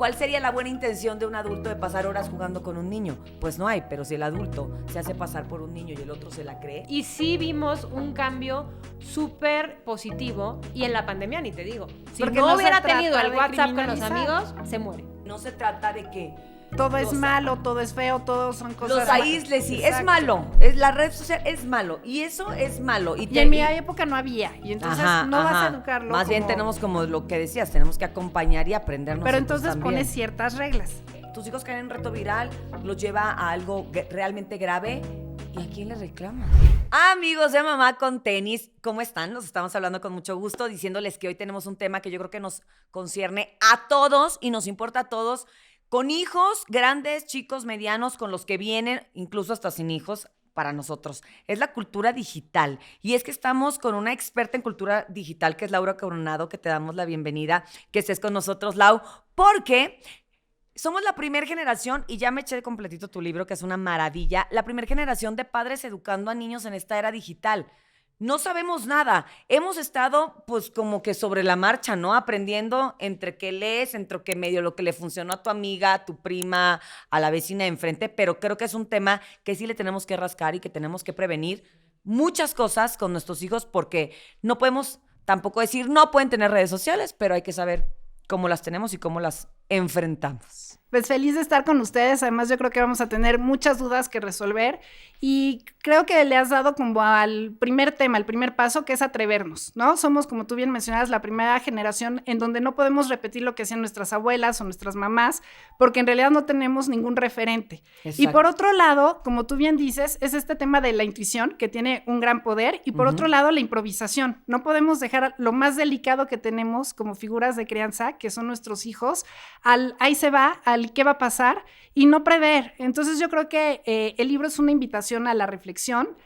¿cuál sería la buena intención de un adulto de pasar horas jugando con un niño? Pues no hay, pero si el adulto se hace pasar por un niño y el otro se la cree. Y sí vimos un cambio súper positivo, y en la pandemia ni te digo. Si Porque no no hubiera se trata tenido el de WhatsApp con los criminalizar. amigos, se muere. No se trata de que Todo es malo, todo es feo, todo son cosas... los aísles, sí, es Exacto. malo. La red social es malo y eso es malo. Y en mi época no había, y entonces no vas a educarlo. Más bien como- tenemos, como lo que decías, tenemos que acompañar y aprendernos. Pero nosotros entonces también. pones ciertas reglas. Tus hijos caen en reto viral, los lleva a algo realmente grave. ¿Y a quién le reclama? Amigos de Mamá con Tenis, ¿cómo están? Nos estamos hablando con mucho gusto, diciéndoles que hoy tenemos un tema que yo creo que nos concierne a todos y nos importa a todos, con hijos grandes, chicos, medianos, con los que vienen, incluso hasta sin hijos, para nosotros. Es la cultura digital. Y es que estamos con una experta en cultura digital, que es Laura Coronado, que te damos la bienvenida, que estés con nosotros, Lau, porque somos la primera generación, y ya me eché completito tu libro, que es una maravilla, la primera generación de padres educando a niños en esta era digital. No sabemos nada. Hemos estado, pues, como que sobre la marcha, ¿no? Aprendiendo entre que lees, entre que medio lo que le funcionó a tu amiga, a tu prima, a la vecina de enfrente, pero creo que es un tema que sí le tenemos que rascar y que tenemos que prevenir muchas cosas con nuestros hijos, porque no podemos tampoco decir, no pueden tener redes sociales, pero hay que saber cómo las tenemos y cómo las enfrentamos. Pues feliz de estar con ustedes. Además, yo creo que vamos a tener muchas dudas que resolver y creo que le has dado como al primer tema, el primer paso, que es atrevernos, ¿no? Somos, como tú bien mencionabas, la primera generación en donde no podemos repetir lo que hacían nuestras abuelas o nuestras mamás, porque en realidad no tenemos ningún referente. Exacto. Y por otro lado, como tú bien dices, es este tema de la intuición, que tiene un gran poder, y por otro lado, la improvisación. No podemos dejar lo más delicado que tenemos como figuras de crianza, que son nuestros hijos, al ahí se va, al qué va a pasar, y no prever. Entonces yo creo que el libro es una invitación a la reflexión.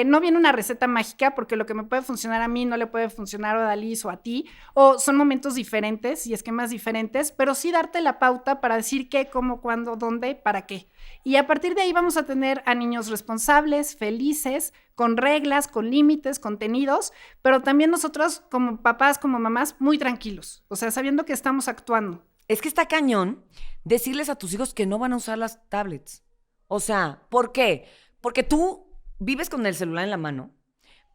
No viene una receta mágica, porque lo que me puede funcionar a mí no le puede funcionar a Odalis o a ti, o son momentos diferentes y esquemas diferentes, pero sí darte la pauta para decir qué, cómo, cuándo, dónde, para qué. Y a partir de ahí vamos a tener a niños responsables, felices, con reglas, con límites, contenidos, pero también nosotros como papás, como mamás, muy tranquilos, o sea, sabiendo que estamos actuando. Es que está cañón decirles a tus hijos que no van a usar las tablets. O sea, ¿por qué? Porque tú vives con el celular en la mano,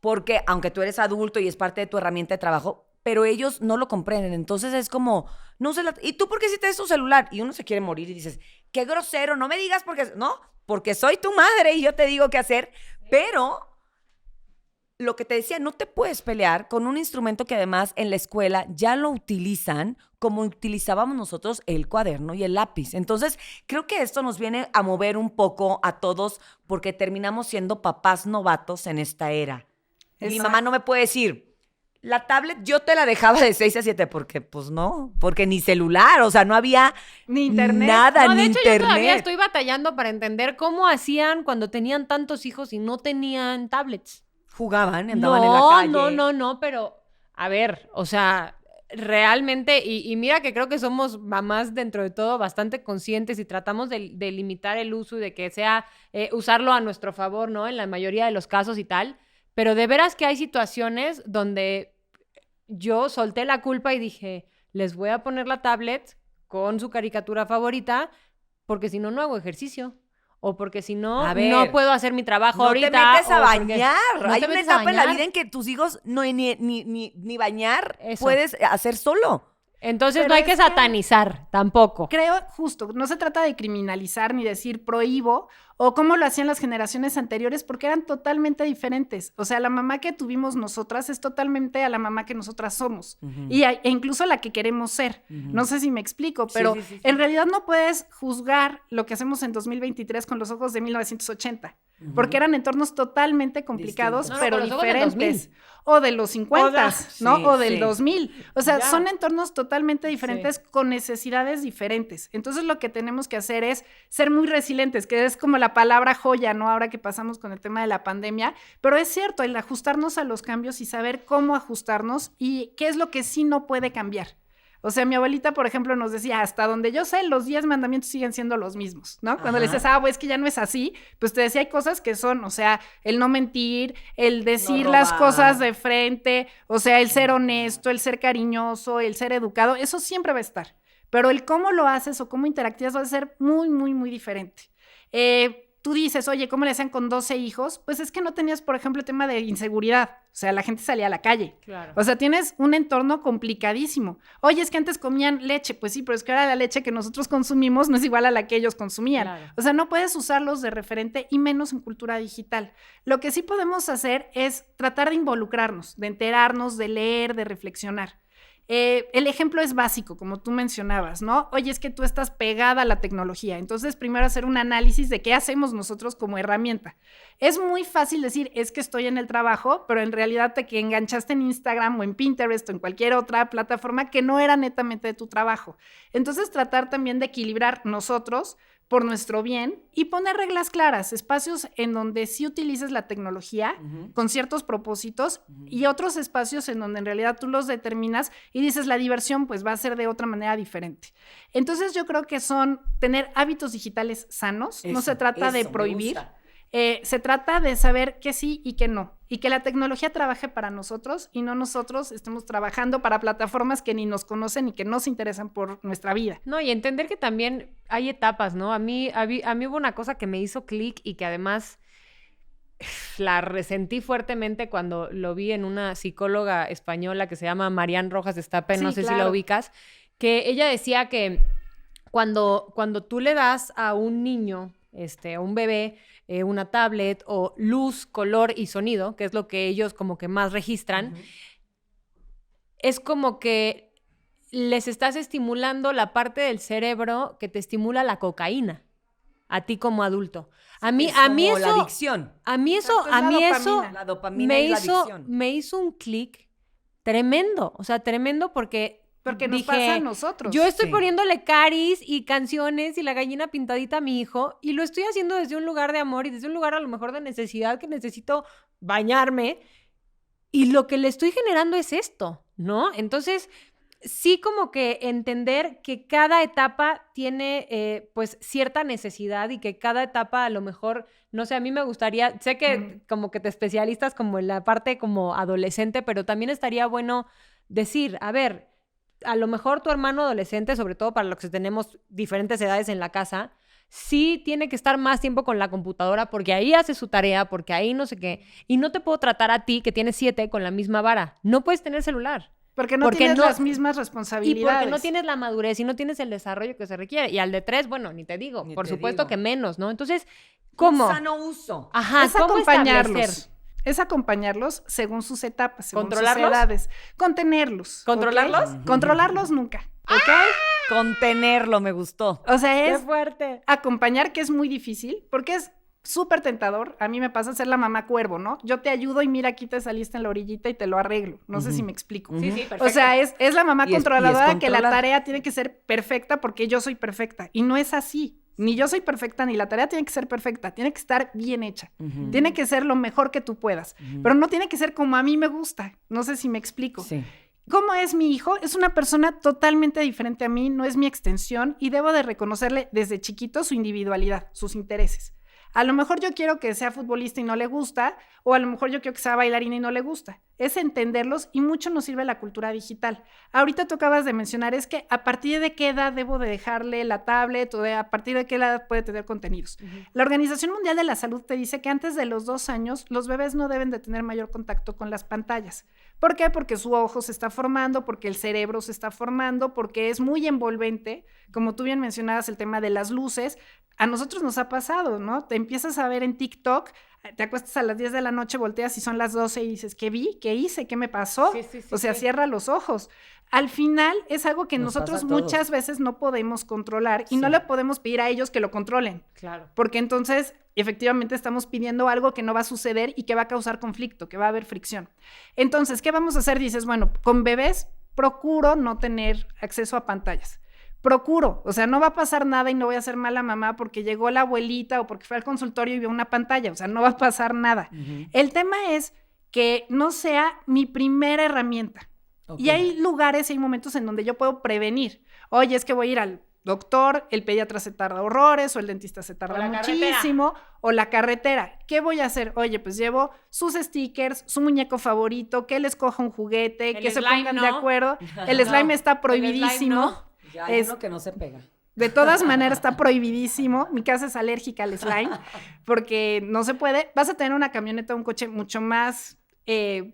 porque aunque tú eres adulto y es parte de tu herramienta de trabajo, pero ellos no lo comprenden. Entonces es como, no sé, ¿y tú por qué sí tienes tu celular? Y uno se quiere morir y dices, qué grosero, no me digas porque, no, porque soy tu madre y yo te digo qué hacer, pero lo que te decía, no te puedes pelear con un instrumento que además en la escuela ya lo utilizan como utilizábamos nosotros el cuaderno y el lápiz. Entonces, creo que esto nos viene a mover un poco a todos porque terminamos siendo papás novatos en esta era. Mi Exacto. mamá no me puede decir, la tablet yo te la dejaba de 6 a 7, porque pues no, porque ni celular, o sea, no había Ni internet. nada, No, ni de hecho, internet. yo todavía estoy batallando para entender cómo hacían cuando tenían tantos hijos y no tenían tablets. Jugaban, andaban en la calle. No, pero a ver, o sea, realmente, y mira que creo que somos mamás dentro de todo bastante conscientes y tratamos de limitar el uso y de que sea usarlo a nuestro favor, ¿no? En la mayoría de los casos y tal, pero de veras que hay situaciones donde yo solté la culpa y dije, les voy a poner la tablet con su caricatura favorita porque si no, no hago ejercicio. O porque si no, A ver, no puedo hacer mi trabajo No ahorita. te metes a o porque bañar. no Hay te una metes a etapa en la bañar. vida en que tus hijos ni bañar Eso. puedes hacer solo. Entonces Pero no hay es que que- satanizar tampoco. Creo justo, no se trata de criminalizar ni decir prohíbo o como lo hacían las generaciones anteriores porque eran totalmente diferentes. O sea, la mamá que tuvimos nosotras es totalmente a la mamá que nosotras somos e incluso la que queremos ser. No sé si me explico, pero Sí. en realidad no puedes juzgar lo que hacemos en 2023 con los ojos de 1980 porque eran entornos totalmente complicados, Distintos. pero con los ojos del diferentes. 2000. O de los 50, ¿no? Sí, O del sí. 2000. O sea, Ya. son entornos totalmente diferentes con necesidades diferentes. Entonces, lo que tenemos que hacer es ser muy resilientes, que es como la palabra joya, ¿no? Ahora que pasamos con el tema de la pandemia. Pero es cierto, el ajustarnos a los cambios y saber cómo ajustarnos y qué es lo que sí no puede cambiar. O sea, mi abuelita, por ejemplo, nos decía, hasta donde yo sé, los 10 mandamientos siguen siendo los mismos, ¿no? Cuando le decías, pues es que ya no es así, pues te decía, hay cosas que son, o sea, el no mentir, el decir No las robar. cosas de frente, o sea, el ser honesto, el ser cariñoso, el ser educado, eso siempre va a estar. pero el cómo lo haces o cómo interactúas va a ser muy, muy, muy diferente. Tú dices, oye, ¿cómo le hacían con 12 hijos? Pues es que no tenías, por ejemplo, el tema de inseguridad. O sea, la gente salía a la calle. Claro. O sea, tienes un entorno complicadísimo. Oye, es que antes comían leche. Pues sí, pero es que ahora la leche que nosotros consumimos no es igual a la que ellos consumían. Claro. O sea, no puedes usarlos de referente y menos en cultura digital. Lo que sí podemos hacer es tratar de involucrarnos, de enterarnos, de leer, de reflexionar. El ejemplo es básico, como tú mencionabas, ¿no? Oye, es que tú estás pegada a la tecnología. Entonces, primero hacer un análisis de qué hacemos nosotros como herramienta. Es muy fácil decir, es que estoy en el trabajo, pero en realidad te enganchaste en Instagram o en Pinterest o en cualquier otra plataforma que no era netamente de tu trabajo. Entonces, tratar también de equilibrar nosotros por nuestro bien y poner reglas claras, espacios en donde sí utilices la tecnología con ciertos propósitos y otros espacios en donde en realidad tú los determinas y dices la diversión pues va a ser de otra manera diferente. Entonces yo creo que son tener hábitos digitales sanos, no se trata de prohibir. Se trata de saber qué sí y qué no, y que la tecnología trabaje para nosotros y no nosotros estemos trabajando para plataformas que ni nos conocen y que no se interesan por nuestra vida. No, y entender que también hay etapas, ¿no? A mí hubo una cosa que me hizo clic y que además la resentí fuertemente cuando lo vi en una psicóloga española que se llama Marian Rojas Estape, Sí, no sé claro. si la ubicas, que ella decía que cuando tú le das a un niño, a un bebé, una tablet o luz, color y sonido, que es lo que ellos como que más registran, es como que les estás estimulando la parte del cerebro que te estimula la cocaína, a ti como adulto. A mí como eso, la adicción. a mí eso, Exacto, es a la mí eso dopamina. La dopamina y la adicción. me hizo un clic tremendo, o sea, tremendo porque Nos dije, pasa a nosotros. yo estoy Sí. poniéndole caris y canciones y la gallina pintadita a mi hijo y lo estoy haciendo desde un lugar de amor y desde un lugar a lo mejor de necesidad que necesito bañarme y lo que le estoy generando es esto, ¿no? Entonces, sí como que entender que cada etapa tiene pues cierta necesidad y que cada etapa a lo mejor, no sé, a mí me gustaría, sé que como que te especialistas como en la parte como adolescente, pero también estaría bueno decir, a ver, a lo mejor tu hermano adolescente, sobre todo para los que tenemos diferentes edades en la casa, sí tiene que estar más tiempo con la computadora porque ahí hace su tarea, porque ahí no sé qué. Y no te puedo tratar a ti, que tienes 7, con la misma vara. No puedes tener celular. Porque no tienes las mismas Y responsabilidades. porque no tienes la madurez y no tienes el desarrollo que se requiere. Y al de 3, bueno, ni te digo. Ni Por te supuesto digo. que menos, ¿no? Entonces, Un ¿cómo? sano uso. Ajá, Es ¿cómo acompañarlos. establecer? Es acompañarlos según sus etapas, según ¿Controlarlos? sus edades. Contenerlos. ¿ok? ¿Controlarlos? Controlarlos nunca, ¿ok? Contenerlo, me gustó. O sea, ¡Qué es fuerte! acompañar, que es muy difícil, porque es súper tentador. A mí me pasa ser la mamá cuervo, ¿no? Yo te ayudo y mira, aquí te saliste en la orillita y te lo arreglo. No sé si me explico. Sí, sí, perfecto. O sea, es la mamá Y es controladora que la controlar. tarea tiene que ser perfecta porque yo soy perfecta. Y no es así. Ni yo soy perfecta, ni la tarea tiene que ser perfecta. Tiene que estar bien hecha. Tiene que ser lo mejor que tú puedas. Pero no tiene que ser como a mí me gusta. No sé si me explico. Sí. ¿Cómo es mi hijo? Es una persona totalmente diferente a mí, no es mi extensión y debo de reconocerle desde chiquito su individualidad, sus intereses. A lo mejor yo quiero que sea futbolista y no le gusta, o a lo mejor yo quiero que sea bailarina y no le gusta. Es entenderlos y mucho nos sirve la cultura digital. Ahorita tú acabas de mencionar, es que a partir de qué edad debo de dejarle la tablet o a partir de qué edad puede tener contenidos. La Organización Mundial de la Salud te dice que antes de los 2 años los bebés no deben de tener mayor contacto con las pantallas. ¿Por qué? Porque su ojo se está formando, porque el cerebro se está formando, porque es muy envolvente. Como tú bien mencionabas, el tema de las luces. A nosotros nos ha pasado, ¿no? Te empiezas a ver en TikTok, te acuestas a las 10 de la noche, volteas y son las 12 y dices, ¿qué vi? ¿Qué hice? ¿Qué me pasó? Sí, sí, sí, O sea, sí. cierra los ojos. Al final es algo que Nos nosotros pasa a todos. muchas veces no podemos controlar y Sí. no le podemos pedir a ellos que lo controlen. Claro. Porque entonces, efectivamente, estamos pidiendo algo que no va a suceder y que va a causar conflicto, que va a haber fricción. Entonces, ¿qué vamos a hacer? Dices, bueno, con bebés procuro no tener acceso a pantallas. Procuro, o sea, no va a pasar nada y no voy a ser mala mamá porque llegó la abuelita o porque fue al consultorio y vio una pantalla, o sea, no va a pasar nada. El tema es que no sea mi primera herramienta. Ok. Y hay lugares y hay momentos en donde yo puedo prevenir. Oye, es que voy a ir al doctor, el pediatra se tarda horrores, o el dentista se tarda O la muchísimo, o la carretera. ¿Qué voy a hacer? Oye, pues llevo sus stickers, su muñeco favorito, que él escoja un juguete, El que se slime, pongan ¿no? de acuerdo. El No, slime está el prohibidísimo. slime no. Ya hay uno que no se pega. De todas maneras, está prohibidísimo. Mi casa es alérgica al slime porque no se puede. Vas a tener una camioneta o un coche mucho más,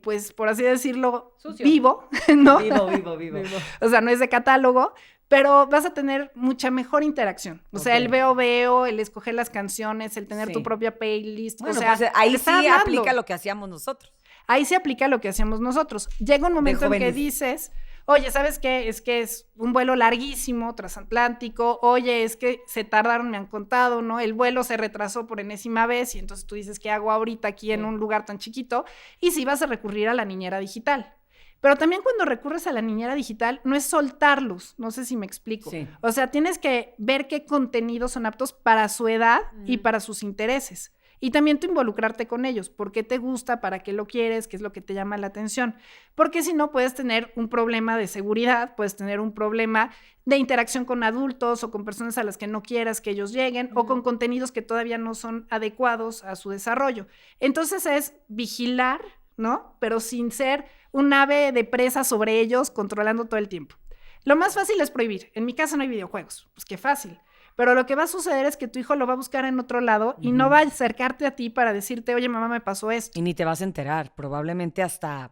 pues, por así decirlo, sucio. Vivo, ¿no? Vivo. O sea, no es de catálogo, pero vas a tener mucha mejor interacción. O sea, el veo, el escoger las canciones, el tener tu propia playlist. Bueno, o sea, pues ahí sí hablando. aplica lo que hacíamos nosotros. Ahí se aplica lo que hacíamos nosotros. Llega un momento en que dices, oye, ¿sabes qué? Es que es un vuelo larguísimo, transatlántico. Oye, es que se tardaron, me han contado, ¿no? El vuelo se retrasó por enésima vez y entonces tú dices, ¿qué hago ahorita aquí en un lugar tan chiquito? Y sí vas a recurrir a la niñera digital. Pero también cuando recurres a la niñera digital, no es soltarlos, no sé si me explico. Sí. O sea, tienes que ver qué contenidos son aptos para su edad y para sus intereses. Y también tú involucrarte con ellos, por qué te gusta, para qué lo quieres, qué es lo que te llama la atención. Porque si no, puedes tener un problema de seguridad, puedes tener un problema de interacción con adultos o con personas a las que no quieras que ellos lleguen o con contenidos que todavía no son adecuados a su desarrollo. Entonces es vigilar, ¿no? Pero sin ser un ave de presa sobre ellos, controlando todo el tiempo. Lo más fácil es prohibir. En mi casa no hay videojuegos. Pues qué fácil. Pero lo que va a suceder es que tu hijo lo va a buscar en otro lado y no va a acercarte a ti para decirte, oye, mamá, me pasó esto. Y ni te vas a enterar, probablemente hasta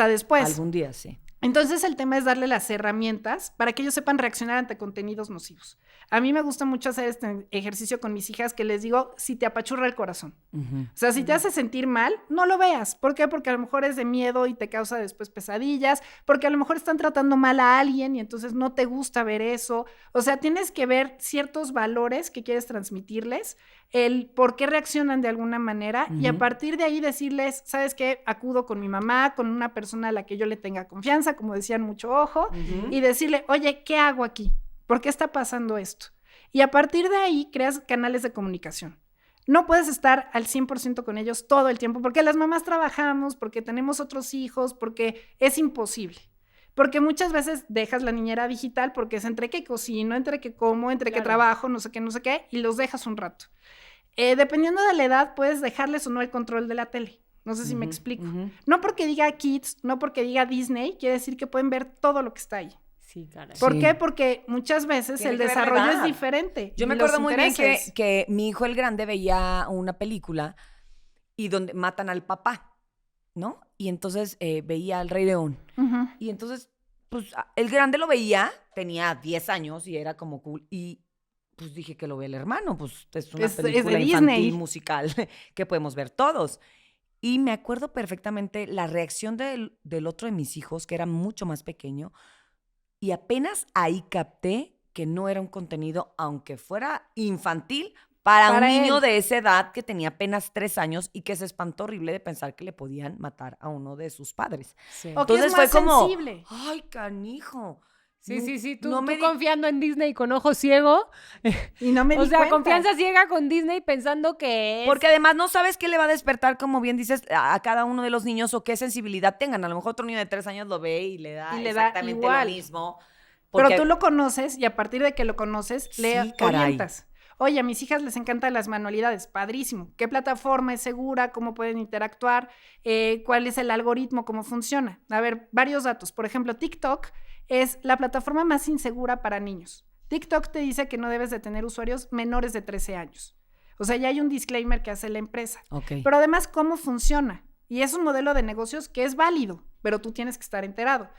después. Algún día, sí. Entonces el tema es darle las herramientas para que ellos sepan reaccionar ante contenidos nocivos. A mí me gusta mucho hacer este ejercicio con mis hijas que les digo, si te apachurra el corazón. O sea, si te hace sentir mal, no lo veas. ¿Por qué? Porque a lo mejor es de miedo y te causa después pesadillas, porque a lo mejor están tratando mal a alguien y entonces no te gusta ver eso. O sea, tienes que ver ciertos valores que quieres transmitirles, el por qué reaccionan de alguna manera y a partir de ahí decirles, ¿sabes qué? Acudo con mi mamá, con una persona a la que yo le tenga confianza, como decían, mucho ojo, y decirle, oye, ¿qué hago aquí? ¿Por qué está pasando esto? Y a partir de ahí creas canales de comunicación. No puedes estar al 100% con ellos todo el tiempo, porque las mamás trabajamos, porque tenemos otros hijos, porque es imposible. Porque muchas veces dejas la niñera digital porque es entre que cocino, entre que como, entre que trabajo, no sé qué, y los dejas un rato. Dependiendo de la edad, puedes dejarles o no el control de la tele. No sé si me explico. No porque diga Kids, no porque diga Disney, quiere decir que pueden ver todo lo que está ahí. Sí, caray. ¿Por qué? Porque muchas veces el desarrollo es diferente. Yo me acuerdo muy bien que mi hijo el grande veía una película y donde matan al papá, ¿no? Y entonces veía al Rey León. Y entonces, pues, el grande lo veía, tenía 10 años y era como cool. Y pues dije que lo ve el hermano, pues es una película infantil, musical, que podemos ver todos. Y me acuerdo perfectamente la reacción del otro de mis hijos, que era mucho más pequeño, y apenas ahí capté que no era un contenido, aunque fuera infantil, para un niño de esa edad que tenía apenas 3 años y que se espantó horrible de pensar que le podían matar a uno de sus padres. Sí. Entonces fue como, sensible. Ay, canijo. Sí, tú confiando en Disney con ojo ciego. Y no me di cuenta. O sea, confianza ciega ciega con Disney pensando que es... Porque además no sabes qué le va a despertar, como bien dices, a cada uno de los niños o qué sensibilidad tengan. A lo mejor otro niño de 3 años lo ve y le da exactamente lo mismo. Porque... Pero tú lo conoces y a partir de que lo conoces, le orientas. Oye, a mis hijas les encantan las manualidades, padrísimo. ¿Qué plataforma es segura? ¿Cómo pueden interactuar? ¿Cuál es el algoritmo? ¿Cómo funciona? A ver, varios datos. Por ejemplo, TikTok es la plataforma más insegura para niños. TikTok te dice que no debes de tener usuarios menores de 13 años. O sea, ya hay un disclaimer que hace la empresa. Pero además, ¿cómo funciona? Y es un modelo de negocios que es válido, pero tú tienes que estar enterado.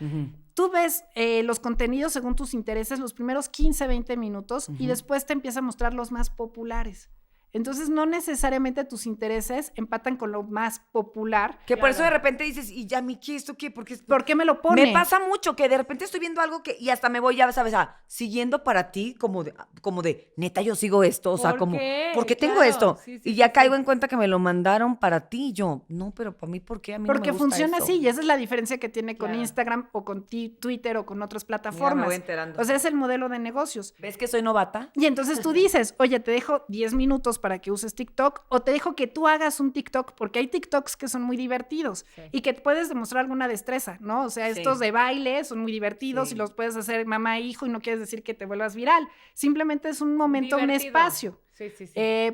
Tú ves los contenidos según tus intereses los primeros 15, 20 minutos y después te empieza a mostrar los más populares. Entonces, no necesariamente tus intereses empatan con lo más popular. Que por eso de repente dices, ¿y ya, Miki, esto qué? ¿Por qué me lo pone? Me pasa mucho que de repente estoy viendo algo y hasta me voy, ya sabes, siguiendo para ti, como de, neta, yo sigo esto. O sea, como, ¿por qué tengo esto? Sí, y ya caigo en cuenta que me lo mandaron para ti. Y yo, no, pero para mí, ¿por qué? A mí porque no me gusta funciona eso. así, y esa es la diferencia que tiene con Instagram o con Twitter o con otras plataformas. Ya me voy enterando. O sea, es el modelo de negocios. ¿Ves que soy novata? Y entonces tú dices, oye, te dejo 10 minutos para que uses TikTok, o te dejo que tú hagas un TikTok, porque hay TikToks que son muy divertidos y que puedes demostrar alguna destreza, ¿no? O sea, estos de baile son muy divertidos y los puedes hacer mamá e hijo y no quieres decir que te vuelvas viral. Simplemente es un momento, un espacio.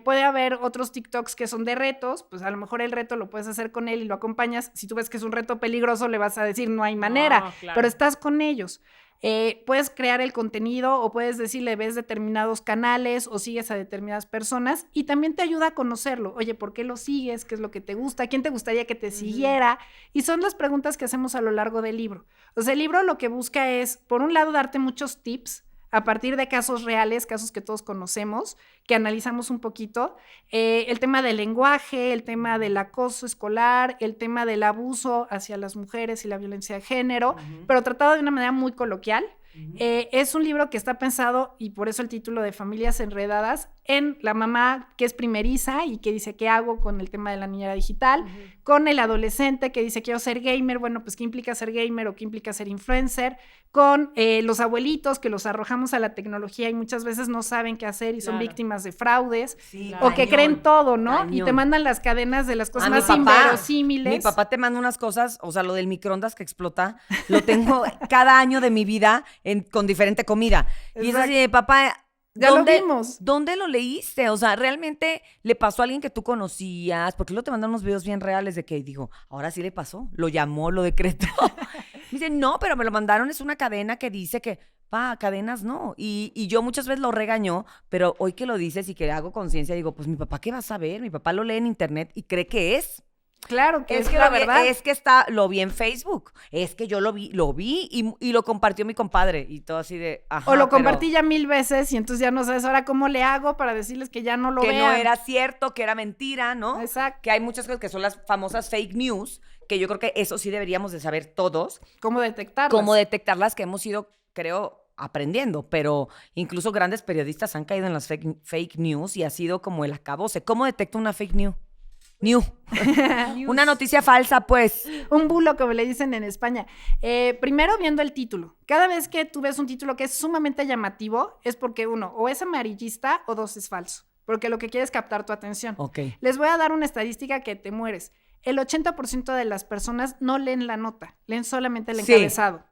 Puede haber otros TikToks que son de retos, pues a lo mejor el reto lo puedes hacer con él y lo acompañas. Si tú ves que es un reto peligroso, le vas a decir, no hay manera, pero estás con ellos. Puedes crear el contenido o puedes decirle, ves determinados canales o sigues a determinadas personas y también te ayuda a conocerlo. Oye, ¿por qué lo sigues? ¿Qué es lo que te gusta? ¿Quién te gustaría que te siguiera? Y son las preguntas que hacemos a lo largo del libro. O sea, el libro lo que busca es, por un lado, darte muchos tips a partir de casos reales, casos que todos conocemos, que analizamos un poquito, el tema del lenguaje, el tema del acoso escolar, el tema del abuso hacia las mujeres y la violencia de género, pero tratado de una manera muy coloquial. Es un libro que está pensado, y por eso el título de Familias Enredadas, en la mamá que es primeriza y que dice, ¿qué hago con el tema de la niñera digital? Con el adolescente que dice, quiero ser gamer, bueno, pues ¿qué implica ser gamer o qué implica ser influencer? Con los abuelitos que los arrojamos a la tecnología y muchas veces no saben qué hacer y son víctimas de fraudes, o que creen todo, ¿no? Cañón. Y te mandan las cadenas de las cosas Mi más papá, inverosímiles. Mi papá te manda unas cosas, o sea, lo del microondas que explota, lo tengo cada año de mi vida con diferente comida. Y es así de, papá, Ya lo vimos. ¿dónde lo leíste? O sea, ¿realmente le pasó a alguien que tú conocías? Porque luego te mandan unos videos bien reales de que, digo, ahora sí le pasó, lo llamó, lo decretó. Me dice, no, pero me lo mandaron, es una cadena que dice que, cadenas no. Y yo muchas veces lo regañó, pero hoy que lo dices y que hago conciencia, digo, pues mi papá, ¿qué va a saber? Mi papá lo lee en internet y cree que es. Claro, que Es es que la verdad. Es que lo vi en Facebook. Es que yo lo vi y lo compartió mi compadre. Y todo así de, ajá, O lo pero compartí ya 1000 veces y entonces ya no sabes ahora cómo le hago para decirles que ya no lo que vean. no era cierto, que era mentira, ¿no? Exacto. Que hay muchas cosas que son las famosas fake news, que yo creo que eso sí deberíamos de saber todos. ¿Cómo detectarlas? Cómo detectarlas, que hemos ido, creo, aprendiendo. Pero incluso grandes periodistas han caído en las fake news y ha sido como el acabose. ¿Cómo detecto una fake news? Una noticia falsa, pues. Un bulo, como le dicen en España. Primero viendo el título. Cada vez que tú ves un título que es sumamente llamativo, es porque uno, o es amarillista o dos, es falso. Porque lo que quiere es captar tu atención. Ok. Les voy a dar una estadística que te mueres. El 80% de las personas no leen la nota, leen solamente el encabezado.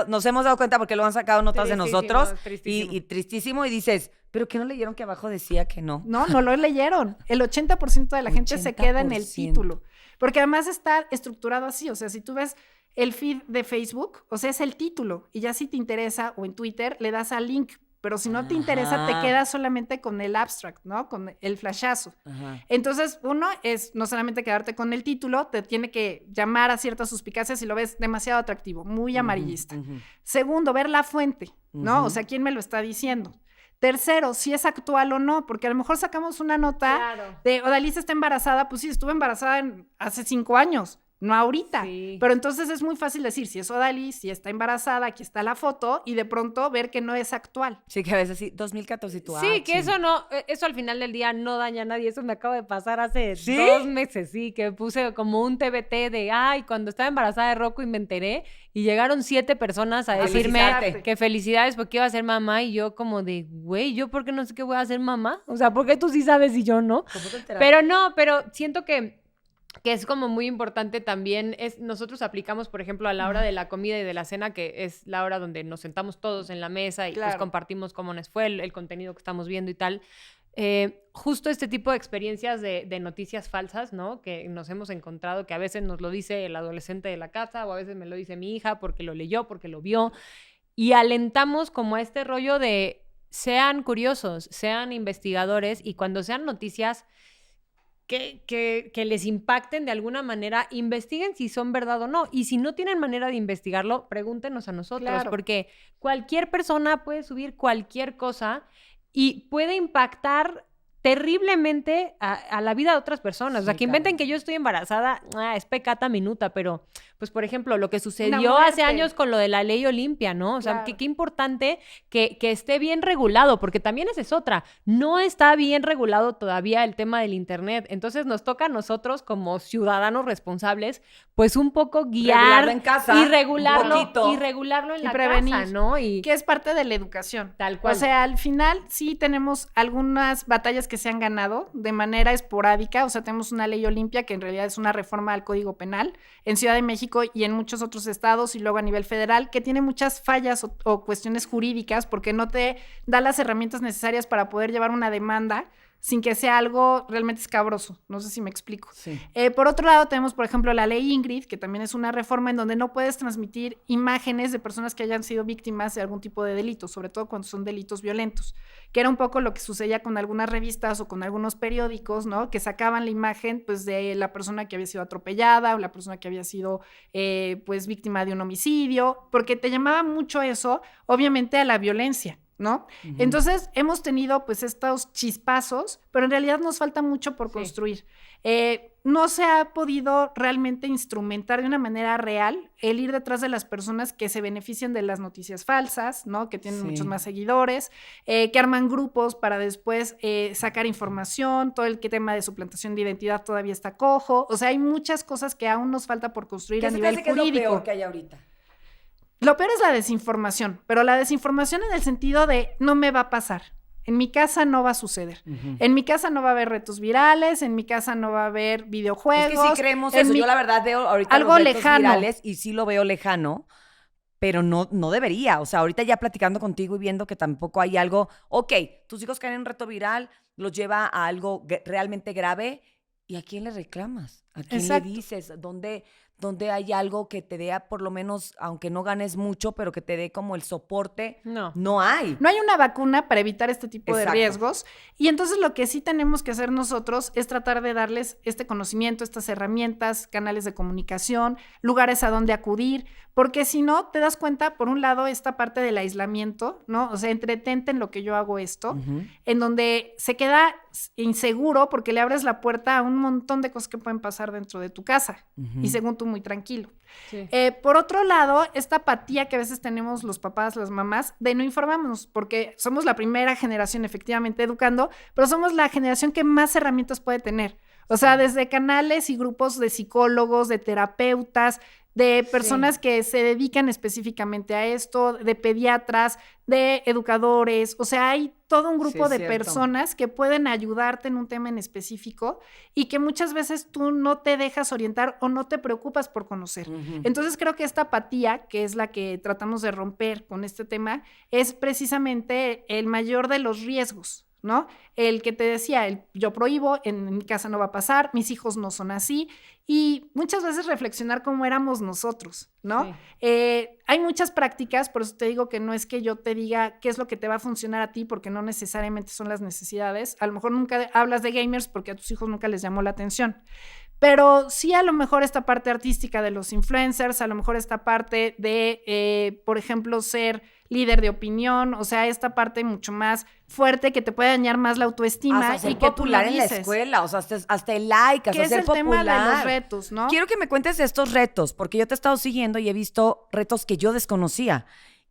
Nos hemos dado cuenta porque lo han sacado notas de Tristísimo, nosotros. tristísimo. Y tristísimo. Y dices, ¿pero qué no leyeron que abajo decía que no? No lo leyeron. El 80% de la gente se queda en el 80%. título. Porque además está estructurado así. O sea, si tú ves el feed de Facebook, o sea, es el título. Y ya si te interesa, o en Twitter, le das al link. Pero si no te interesa, te quedas solamente con el abstract, ¿no? Con el flashazo. Ajá. Entonces, uno es no solamente quedarte con el título, te tiene que llamar a ciertas suspicacias si lo ves demasiado atractivo, muy amarillista. Segundo, ver la fuente, ¿no? O sea, ¿quién me lo está diciendo? Tercero, si es actual o no, porque a lo mejor sacamos una nota de Odalisa está embarazada, pues sí, estuve embarazada hace 5 años. No ahorita, pero entonces es muy fácil decir si es Odalis, si está embarazada, aquí está la foto y de pronto ver que no es actual. Sí, que a veces sí, 2014 y tú, Sí, que eso no, eso al final del día no daña a nadie. Eso me acaba de pasar hace ¿Sí? 2 meses, sí, que puse como un TBT de, cuando estaba embarazada de Rocco y me enteré y llegaron 7 personas a decirme felicitarte. que felicidades porque iba a ser mamá y yo como de, güey, ¿yo por qué no sé qué voy a hacer mamá? O sea, ¿por qué tú sí sabes y yo no? ¿Cómo te enteraste? Pero no, pero siento que es como muy importante también, nosotros aplicamos, por ejemplo, a la hora de la comida y de la cena, que es la hora donde nos sentamos todos en la mesa y pues compartimos cómo nos fue el contenido que estamos viendo y tal. Justo este tipo de experiencias de noticias falsas, ¿no? Que nos hemos encontrado, que a veces nos lo dice el adolescente de la casa o a veces me lo dice mi hija porque lo leyó, porque lo vio. Y alentamos como a este rollo de sean curiosos, sean investigadores y cuando sean noticias que les impacten de alguna manera, investiguen si son verdad o no. Y si no tienen manera de investigarlo, pregúntenos a nosotros, porque cualquier persona puede subir cualquier cosa y puede impactar terriblemente a la vida de otras personas. O sea, que inventen que yo estoy embarazada, es pecata minuta, pero, pues, por ejemplo, lo que sucedió hace años con lo de la ley Olimpia, ¿no? O sea, qué importante que esté bien regulado, porque también esa es otra. No está bien regulado todavía el tema del internet. Entonces, nos toca a nosotros, como ciudadanos responsables, pues, un poco guiar regularlo en casa, y regularlo en la prevenir, casa, ¿no? Y que es parte de la educación. Tal cual. O sea, al final sí tenemos algunas batallas que se han ganado de manera esporádica. O sea, tenemos una ley Olimpia que en realidad es una reforma al Código Penal en Ciudad de México y en muchos otros estados y luego a nivel federal, que tiene muchas fallas o cuestiones jurídicas porque no te da las herramientas necesarias para poder llevar una demanda sin que sea algo realmente escabroso. No sé si me explico. Sí. Por otro lado, tenemos, por ejemplo, la ley Ingrid, que también es una reforma en donde no puedes transmitir imágenes de personas que hayan sido víctimas de algún tipo de delito, sobre todo cuando son delitos violentos, que era un poco lo que sucedía con algunas revistas o con algunos periódicos, ¿no? Que sacaban la imagen, pues, de la persona que había sido atropellada o la persona que había sido, pues, víctima de un homicidio, porque te llamaba mucho eso, obviamente, a la violencia, ¿no? Ujú. Entonces, hemos tenido, pues, estos chispazos, pero en realidad nos falta mucho por construir. No se ha podido realmente instrumentar de una manera real el ir detrás de las personas que se benefician de las noticias falsas, ¿no? Que tienen Sí. muchos más seguidores, que arman grupos para después sacar información, todo el tema de suplantación de identidad todavía está cojo, o sea, hay muchas cosas que aún nos falta por construir ¿Qué a se te nivel hace que es lo jurídico. peor que hay ahorita? Lo peor es la desinformación, pero la desinformación en el sentido de no me va a pasar. En mi casa no va a suceder. Ujú. En mi casa no va a haber retos virales, en mi casa no va a haber videojuegos. Es que sí creemos en eso. mi- Yo la verdad veo ahorita algo los retos lejano. virales y sí lo veo lejano, pero no debería. O sea, ahorita ya platicando contigo y viendo que tampoco hay algo, ok, tus hijos caen en un reto viral, los lleva a algo realmente grave, ¿y a quién le reclamas? ¿A quién Exacto. le dices? ¿Dónde hay algo que te dé, por lo menos, aunque no ganes mucho, pero que te dé como el soporte? No. No hay. No hay una vacuna para evitar este tipo de Exacto. riesgos y entonces lo que sí tenemos que hacer nosotros es tratar de darles este conocimiento, estas herramientas, canales de comunicación, lugares a donde acudir, porque si no, te das cuenta, por un lado, esta parte del aislamiento, ¿no? O sea, entretente en lo que yo hago esto, Ujú. en donde se queda inseguro porque le abres la puerta a un montón de cosas que pueden pasar dentro de tu casa Ujú. y según tú muy tranquilo. Sí. Por otro lado, esta apatía que a veces tenemos los papás, las mamás, de no informarnos, porque somos la primera generación efectivamente educando, pero somos la generación que más herramientas puede tener. O sea, desde canales y grupos de psicólogos, de terapeutas, de personas que se dedican específicamente a esto, de pediatras, de educadores, o sea, hay todo un grupo Sí, es de cierto. personas que pueden ayudarte en un tema en específico y que muchas veces tú no te dejas orientar o no te preocupas por conocer. Ujú. Entonces creo que esta apatía, que es la que tratamos de romper con este tema, es precisamente el mayor de los riesgos, ¿no? El que te decía, yo prohíbo, en mi casa no va a pasar, mis hijos no son así, y muchas veces reflexionar cómo éramos nosotros, ¿no? Sí. Hay muchas prácticas, por eso te digo que no es que yo te diga qué es lo que te va a funcionar a ti, porque no necesariamente son las necesidades. A lo mejor nunca hablas de gamers porque a tus hijos nunca les llamó la atención. Pero sí a lo mejor esta parte artística de los influencers, a lo mejor esta parte de, por ejemplo, ser líder de opinión, o sea, esta parte mucho más fuerte que te puede dañar más la autoestima Hasta ser y que tú lo popular en la dices. escuela, o sea, hasta el like, Que hasta es ser el popular. tema de los retos, ¿no? Quiero que me cuentes de estos retos, porque yo te he estado siguiendo y he visto retos que yo desconocía.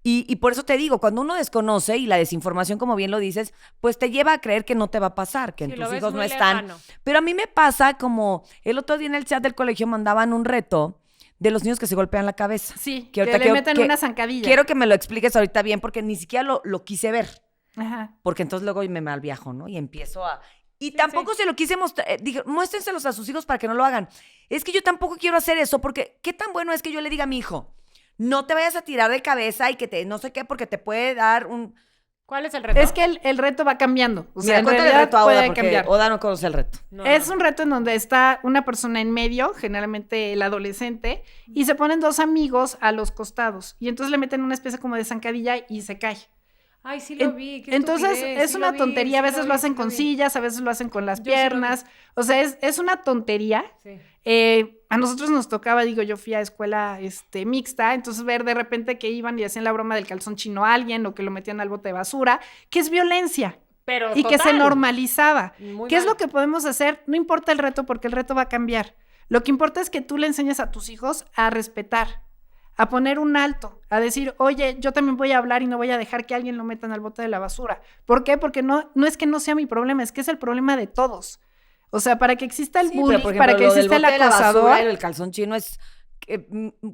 Y por eso te digo, cuando uno desconoce y la desinformación, como bien lo dices, pues te lleva a creer que no te va a pasar, que Sí, tus lo ves hijos no muy están. lejano. Pero a mí me pasa como el otro día en el chat del colegio mandaban un reto de los niños que se golpean la cabeza. Sí, que que ahorita le meten una zancadilla. Quiero que me lo expliques ahorita bien, porque ni siquiera lo quise ver. Ajá. Porque entonces luego me malviajo, ¿no? Y empiezo a... Y tampoco se lo quise mostrar. Dije, muéstrenselos a sus hijos para que no lo hagan. Es que yo tampoco quiero hacer eso, porque ¿qué tan bueno es que yo le diga a mi hijo, no te vayas a tirar de cabeza y que te no sé qué, porque te puede dar un... ¿Cuál es el reto? Es que el reto va cambiando. O sea, Mira, en cuéntale el realidad reto a Oda, puede porque cambiar. Oda no conoce el reto. No, Es no. un reto en donde está una persona en medio, generalmente el adolescente, y se ponen dos amigos a los costados. Y entonces le meten una especie como de zancadilla y se cae. Ay, sí lo vi. Qué Entonces estupidez, es sí una lo vi, tontería. A sí veces vi, lo hacen sí con vi. sillas, a veces lo hacen con las Yo sí lo vi. piernas. O sea, es una tontería. Sí. A nosotros nos tocaba, digo, yo fui a escuela mixta, entonces ver de repente que iban y hacían la broma del calzón chino a alguien o que lo metían al bote de basura, que es violencia. Pero Y que se total. normalizaba. Muy ¿Qué es mal. lo que podemos hacer? No importa el reto, porque el reto va a cambiar. Lo que importa es que tú le enseñes a tus hijos a respetar, a poner un alto, a decir, oye, yo también voy a hablar y no voy a dejar que alguien lo metan al bote de la basura. ¿Por qué? Porque no es que no sea mi problema, es que es el problema de todos. O sea, para que exista el Sí, bullying, pero, por para ejemplo, que lo del exista el bote de la basura acosador. y el calzón chino es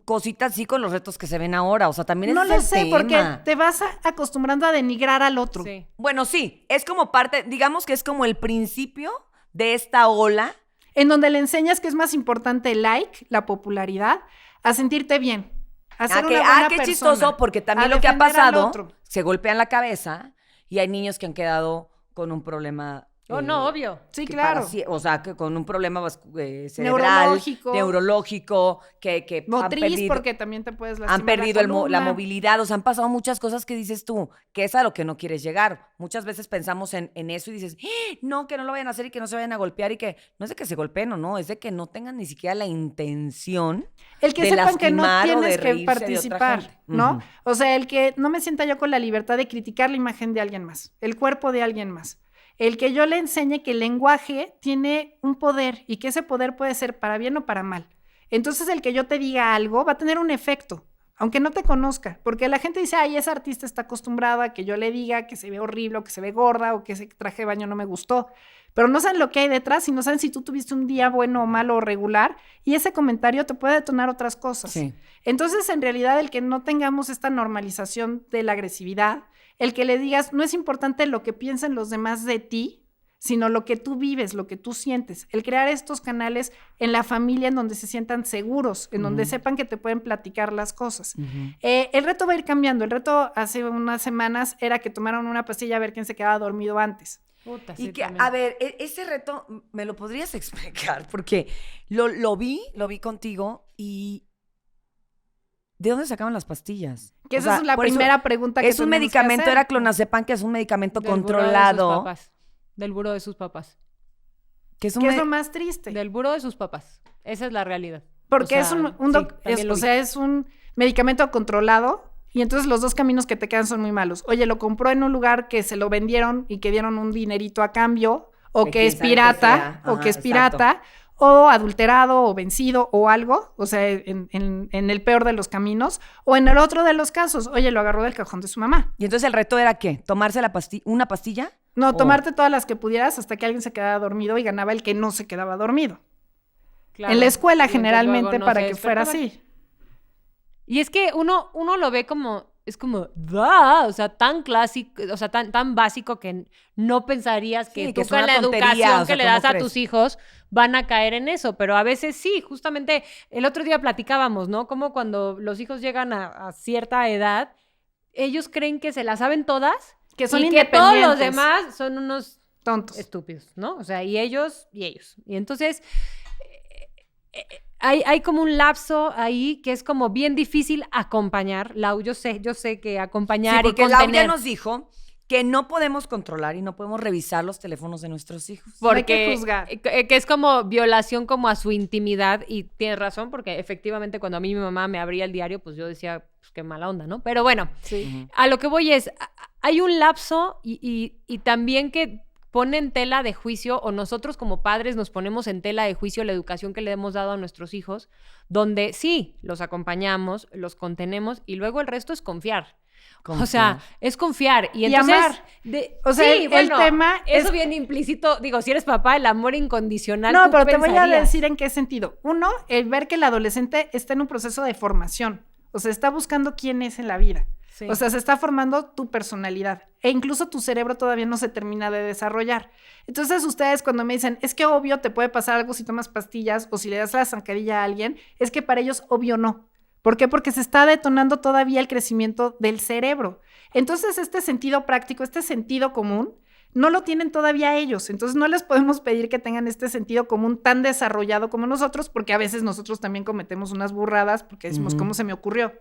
cositas así con los retos que se ven ahora. O sea, también No ese lo es el sé, porque tema. te vas acostumbrando a denigrar al otro. Sí. Bueno, sí, es como parte, digamos que es como el principio de esta ola. En donde le enseñas que es más importante el like, la popularidad, a sentirte bien. A ser una buena Qué persona, chistoso, porque también a lo que ha defender al pasado, otro. se golpean la cabeza y hay niños que han quedado con un problema Oh, no, obvio. Sí, que claro. o sea, que con un problema cerebral, neurológico, que motriz, porque también te puedes lastimar han perdido la la movilidad, o sea, han pasado muchas cosas que dices tú, que es a lo que no quieres llegar. Muchas veces pensamos en eso y dices, no, que no lo vayan a hacer y que no se vayan a golpear y que no es de que se golpeen o no, es de que no tengan ni siquiera la intención el que de sepan que no lastimar o de tienes que reírse de otra participar, gente. ¿no? Ujú. O sea, el que no me sienta yo con la libertad de criticar la imagen de alguien más, el cuerpo de alguien más. El que yo le enseñe que el lenguaje tiene un poder y que ese poder puede ser para bien o para mal. Entonces, el que yo te diga algo va a tener un efecto, aunque no te conozca, porque la gente dice, ay, esa artista está acostumbrada a que yo le diga que se ve horrible o que se ve gorda o que ese traje de baño no me gustó, pero no saben lo que hay detrás y no saben si tú tuviste un día bueno o malo o regular y ese comentario te puede detonar otras cosas. Sí. Entonces, en realidad, el que no tengamos esta normalización de la agresividad, el que le digas, no es importante lo que piensen los demás de ti, sino lo que tú vives, lo que tú sientes. El crear estos canales en la familia en donde se sientan seguros, en donde sepan que te pueden platicar las cosas. El reto va a ir cambiando. El reto hace unas semanas era que tomaran una pastilla a ver quién se quedaba dormido antes. Puta, Y sí, que, también. a ver, ese reto, ¿me lo podrías explicar? Porque lo vi contigo y ¿de dónde sacaban las pastillas? Que O esa sea, es la por eso primera pregunta que es un tenemos que medicamento, hacer. era clonazepam, que es un medicamento Del buró de sus controlado. papás. Del buró de sus papás. Que es ¿Qué es lo más triste? Del buró de sus papás. Esa es la realidad. Porque O sea, es un medicamento controlado y entonces los dos caminos que te quedan son muy malos. Oye, lo compró en un lugar que se lo vendieron y que dieron un dinerito a cambio, o De que quién es sabe qué pirata, sea. o Ajá, que es exacto. pirata, o adulterado, o vencido, o algo, o sea, en el peor de los caminos, o en el otro de los casos, oye, lo agarró del cajón de su mamá. Y entonces el reto era ¿qué? ¿Tomarse una pastilla? No, tomarte todas las que pudieras hasta que alguien se quedaba dormido y ganaba el que no se quedaba dormido. Claro. En la escuela Y entonces generalmente luego no para se que fuera despertaba. así. Y es que uno lo ve como, es como, ¡da! O sea, tan clásico, o sea, tan básico que no pensarías que Sí, tú que es con una la tontería, educación o sea, que le ¿cómo das a crees? tus hijos van a caer en eso, pero a veces sí, justamente el otro día platicábamos, ¿no? Como cuando los hijos llegan a cierta edad, ellos creen que se las saben todas Que son y que todos los independientes. demás son unos Tontos. estúpidos, ¿no? O sea, y ellos. Y entonces hay como un lapso ahí que es como bien difícil acompañar. Lau, yo sé que acompañar Sí, y porque Lau ya contener. nos dijo que no podemos controlar y no podemos revisar los teléfonos de nuestros hijos. No hay que Porque juzgar. que es como violación como a su intimidad y tienes razón porque efectivamente cuando a mí mi mamá me abría el diario pues yo decía pues qué mala onda, ¿no? Pero bueno, Sí. a lo que voy es, hay un lapso y también que pone en tela de juicio, o nosotros como padres nos ponemos en tela de juicio la educación que le hemos dado a nuestros hijos, donde sí, los acompañamos, los contenemos y luego el resto es confiar. O sea, es confiar. Y entonces, amar. O sea, sí, el bueno, tema eso es- viene implícito, digo, si eres papá, el amor incondicional. No, tú pero te voy a pensarías. decir en qué sentido. Uno, el ver que el adolescente está en un proceso de formación. O sea, está buscando quién es en la vida. Sí. O sea, se está formando tu personalidad. E incluso tu cerebro todavía no se termina de desarrollar. Entonces, ustedes cuando me dicen, es que obvio te puede pasar algo si tomas pastillas o si le das la zancadilla a alguien, es que para ellos obvio no. ¿Por qué? Porque se está detonando todavía el crecimiento del cerebro. Entonces, este sentido práctico, este sentido común, no lo tienen todavía ellos. Entonces, no les podemos pedir que tengan este sentido común tan desarrollado como nosotros, porque a veces nosotros también cometemos unas burradas porque decimos, ¿cómo se me ocurrió?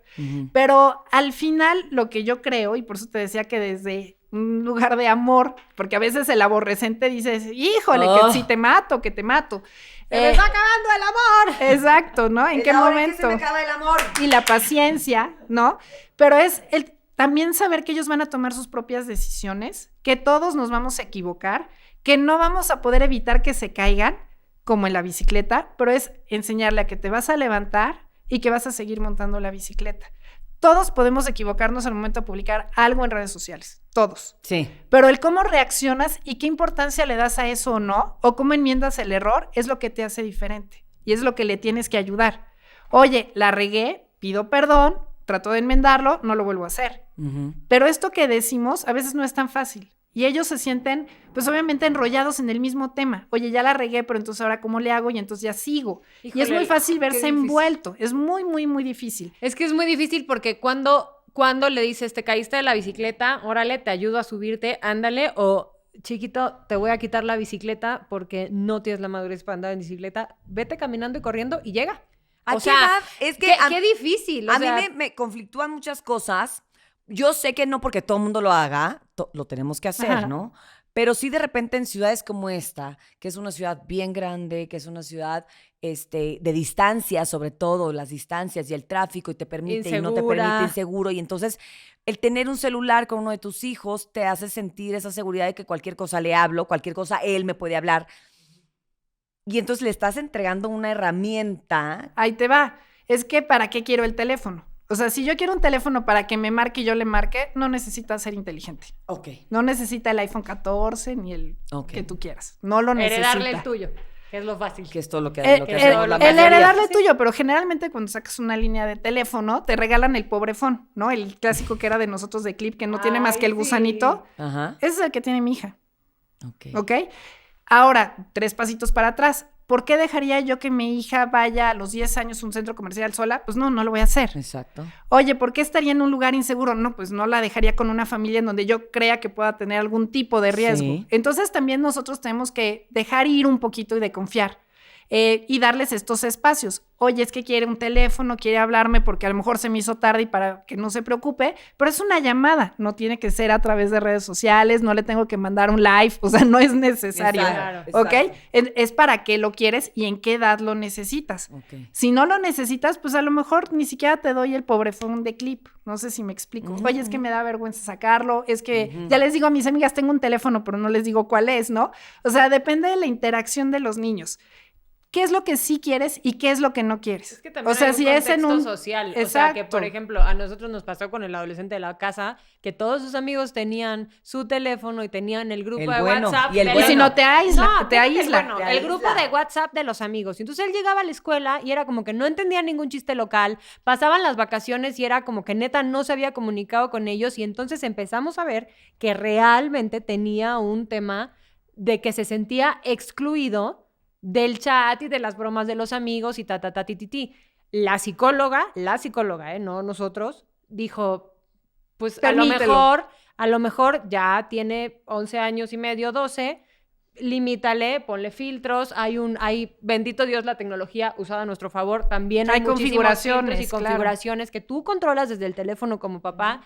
Pero al final, lo que yo creo, y por eso te decía que desde un lugar de amor, porque a veces el aborrecente dice, híjole, que si te mato, que te mato. ¡Me está acabando el amor! Exacto, ¿no? ¿En qué Ahora, ¿en momento? qué se me acaba el amor? Y la paciencia, ¿no? Pero es el también saber que ellos van a tomar sus propias decisiones, que todos nos vamos a equivocar, que no vamos a poder evitar que se caigan, como en la bicicleta, pero es enseñarle a que te vas a levantar y que vas a seguir montando la bicicleta. Todos podemos equivocarnos al momento de publicar algo en redes sociales, todos. Sí. Pero el cómo reaccionas y qué importancia le das a eso o no, o cómo enmiendas el error, es lo que te hace diferente y es lo que le tienes que ayudar. Oye, la regué, pido perdón, trato de enmendarlo, no lo vuelvo a hacer. Pero esto que decimos a veces no es tan fácil. Y ellos se sienten, pues obviamente enrollados en el mismo tema. Oye, ya la regué, pero entonces ahora ¿cómo le hago? Y entonces ya sigo. Híjole, y es muy fácil qué verse difícil. envuelto. Es muy, muy, muy difícil. Es que es muy difícil porque cuando le dices, te caíste de la bicicleta, órale, te ayudo a subirte, ándale, o chiquito, te voy a quitar la bicicleta porque no tienes la madurez para andar en bicicleta. Vete caminando y corriendo y llega. ¿A O qué sea, edad? Es que qué difícil. O a sea, mí me conflictúan muchas cosas. Yo sé que no porque todo el mundo lo haga, lo tenemos que hacer, Ajá. ¿no? Pero sí de repente en ciudades como esta, que es una ciudad bien grande, que es una ciudad de distancia, sobre todo las distancias y el tráfico, y te permite y no te Insegura. permite, inseguro. Y entonces el tener un celular con uno de tus hijos te hace sentir esa seguridad de que cualquier cosa le hablo, cualquier cosa él me puede hablar. Y entonces le estás entregando una herramienta. Ahí te va. Es que ¿para qué quiero el teléfono? O sea, si yo quiero un teléfono para que me marque y yo le marque, no necesita ser inteligente. Ok. No necesita el iPhone 14 ni el Ok. que tú quieras. No lo necesita. heredarle el tuyo, que es lo fácil. Que es todo lo que, El, lo que el- hacemos la el el mayoría. heredarle tuyo, pero generalmente cuando sacas una línea de teléfono, te regalan el pobrefón, ¿no? El clásico que era de nosotros de Clip, que no tiene más Ay, que el sí. gusanito. Ajá. Ese es el que tiene mi hija, Ok. ¿ok? Ahora, 3 pasitos para atrás. ¿Por qué dejaría yo que mi hija vaya a los 10 años a un centro comercial sola? Pues no lo voy a hacer. Exacto. Oye, ¿por qué estaría en un lugar inseguro? No, pues no la dejaría con una familia en donde yo crea que pueda tener algún tipo de riesgo. Sí. Entonces también nosotros tenemos que dejar ir un poquito y de confiar y darles estos espacios. Oye, es que quiere un teléfono, quiere hablarme porque a lo mejor se me hizo tarde y para que no se preocupe, pero es una llamada, no tiene que ser a través de redes sociales, no le tengo que mandar un live, o sea, no es necesario. Exacto, ¿Ok? exacto. Es para qué lo quieres y en qué edad lo necesitas. Ok. Si no lo necesitas, pues a lo mejor ni siquiera te doy el pobrefón de Clip. No sé si me explico. Ujú, Oye, es que me da vergüenza sacarlo. Es que Ujú. ya les digo a mis amigas, tengo un teléfono, pero no les digo cuál es, ¿no? O sea, depende de la interacción de los niños. ¿Qué es lo que sí quieres y qué es lo que no quieres? Es que también o sea, hay un si es en contexto un social. Exacto. O sea, que por ejemplo, a nosotros nos pasó con el adolescente de la casa, que todos sus amigos tenían su teléfono y tenían el grupo El de bueno, WhatsApp. y el de Y bueno. si no te aísla, No, te déjate aísla. el bueno, Te el grupo aísla. de WhatsApp de los amigos. Y entonces él llegaba a la escuela y era como que no entendía ningún chiste local, pasaban las vacaciones y era como que neta no se había comunicado con ellos y entonces empezamos a ver que realmente tenía un tema de que se sentía excluido del chat y de las bromas de los amigos y ti. La psicóloga, no nosotros, dijo, pues Permítelo. a lo mejor ya tiene 11 años y medio, 12, limítale, ponle filtros, hay, bendito Dios, la tecnología usada a nuestro favor, también hay muchísimos configuraciones, filtros y claro. configuraciones que tú controlas desde el teléfono como papá,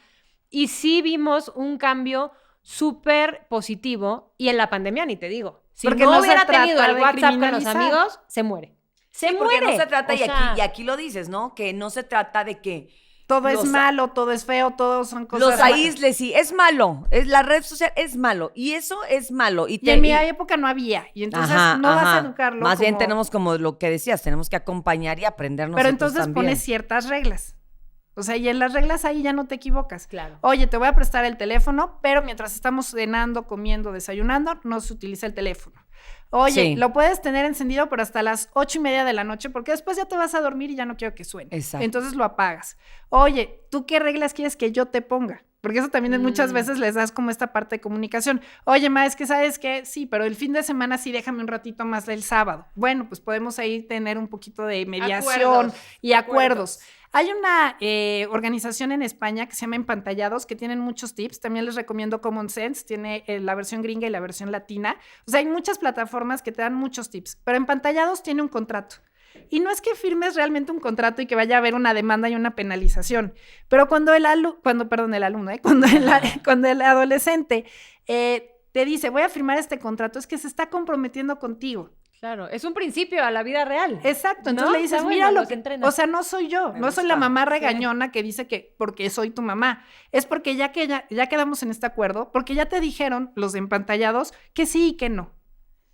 y sí vimos un cambio súper positivo, y en la pandemia ni te digo, si Porque no no se hubiera trata tenido el de WhatsApp con los criminalizar. amigos, se muere. Se Sí, porque muere. no se trata, O y sea, aquí lo dices, ¿no? Que no se trata de que Todo es los- malo, todo es feo, todos son cosas los aísles, sí, es malo. La red social es malo. Y eso es malo. Y en mi época no había. Y entonces Ajá, no vas ajá. a educarlo. Más bien como- tenemos como lo que decías, tenemos que acompañar y aprender nosotros Pero entonces también. pones ciertas reglas. O sea, y en las reglas ahí ya no te equivocas. Claro. Oye, te voy a prestar el teléfono, pero mientras estamos cenando, comiendo, desayunando, no se utiliza el teléfono. Oye, Sí. lo puedes tener encendido, pero hasta las 8:30 de la noche, porque después ya te vas a dormir y ya no quiero que suene. Exacto. Entonces lo apagas. Oye, ¿tú qué reglas quieres que yo te ponga? Porque eso también muchas veces les das como esta parte de comunicación. Oye, ma, es que ¿sabes qué? Sí, pero el fin de semana sí déjame un ratito más el sábado. Bueno, pues podemos ahí tener un poquito de mediación y acuerdos. Hay una organización en España que se llama Empantallados, que tienen muchos tips. También les recomiendo Common Sense, tiene la versión gringa y la versión latina. O sea, hay muchas plataformas que te dan muchos tips, pero Empantallados tiene un contrato. Y no es que firmes realmente un contrato y que vaya a haber una demanda y una penalización, pero cuando el adolescente te dice, voy a firmar este contrato, es que se está comprometiendo contigo. Claro, es un principio a la vida real. Exacto, entonces ¿No? le dices, Está bueno, mira lo los que, entrenas. o sea, no soy yo, Me no soy gusta, la mamá sí. regañona que dice que porque soy tu mamá, es porque ya quedamos en este acuerdo, porque ya te dijeron los empantallados que sí y que no.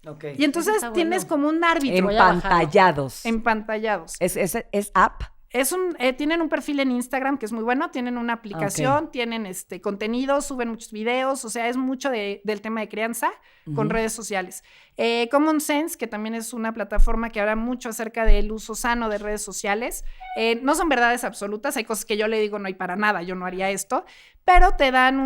Ok. Y entonces está tienes bueno. como un árbitro. Voy a bajarlo. Empantallados. Empantallados. ¿Es app? Tienen un perfil en Instagram que es muy bueno, tienen una aplicación, tienen contenido, suben muchos videos, o sea, es mucho del tema de crianza con Ujú. redes sociales. Common Sense, que también es una plataforma que habla mucho acerca del uso sano de redes sociales. No son verdades absolutas, hay cosas que yo le digo no hay para nada, yo no haría esto, pero te dan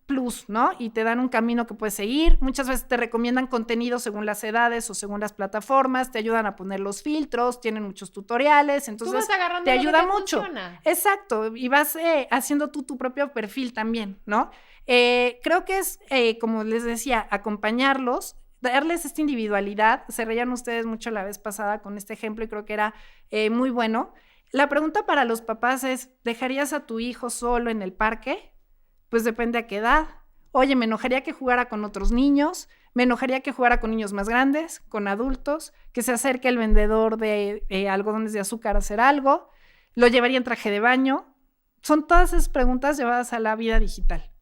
plus, ¿no? Y te dan un camino que puedes seguir. Muchas veces te recomiendan contenido según las edades o según las plataformas, te ayudan a poner los filtros, tienen muchos tutoriales, entonces Tú vas agarrando te lo que ayuda te mucho. funciona. Exacto, y vas haciendo tú tu propio perfil también, ¿no? Creo que es, como les decía, acompañarlos, darles esta individualidad. Se reían ustedes mucho la vez pasada con este ejemplo y creo que era muy bueno. La pregunta para los papás es, ¿dejarías a tu hijo solo en el parque? Pues depende a qué edad. Oye, me enojaría que jugara con otros niños, me enojaría que jugara con niños más grandes, con adultos, que se acerque el vendedor de algodones de azúcar a hacer algo, lo llevaría en traje de baño. Son todas esas preguntas llevadas a la vida digital.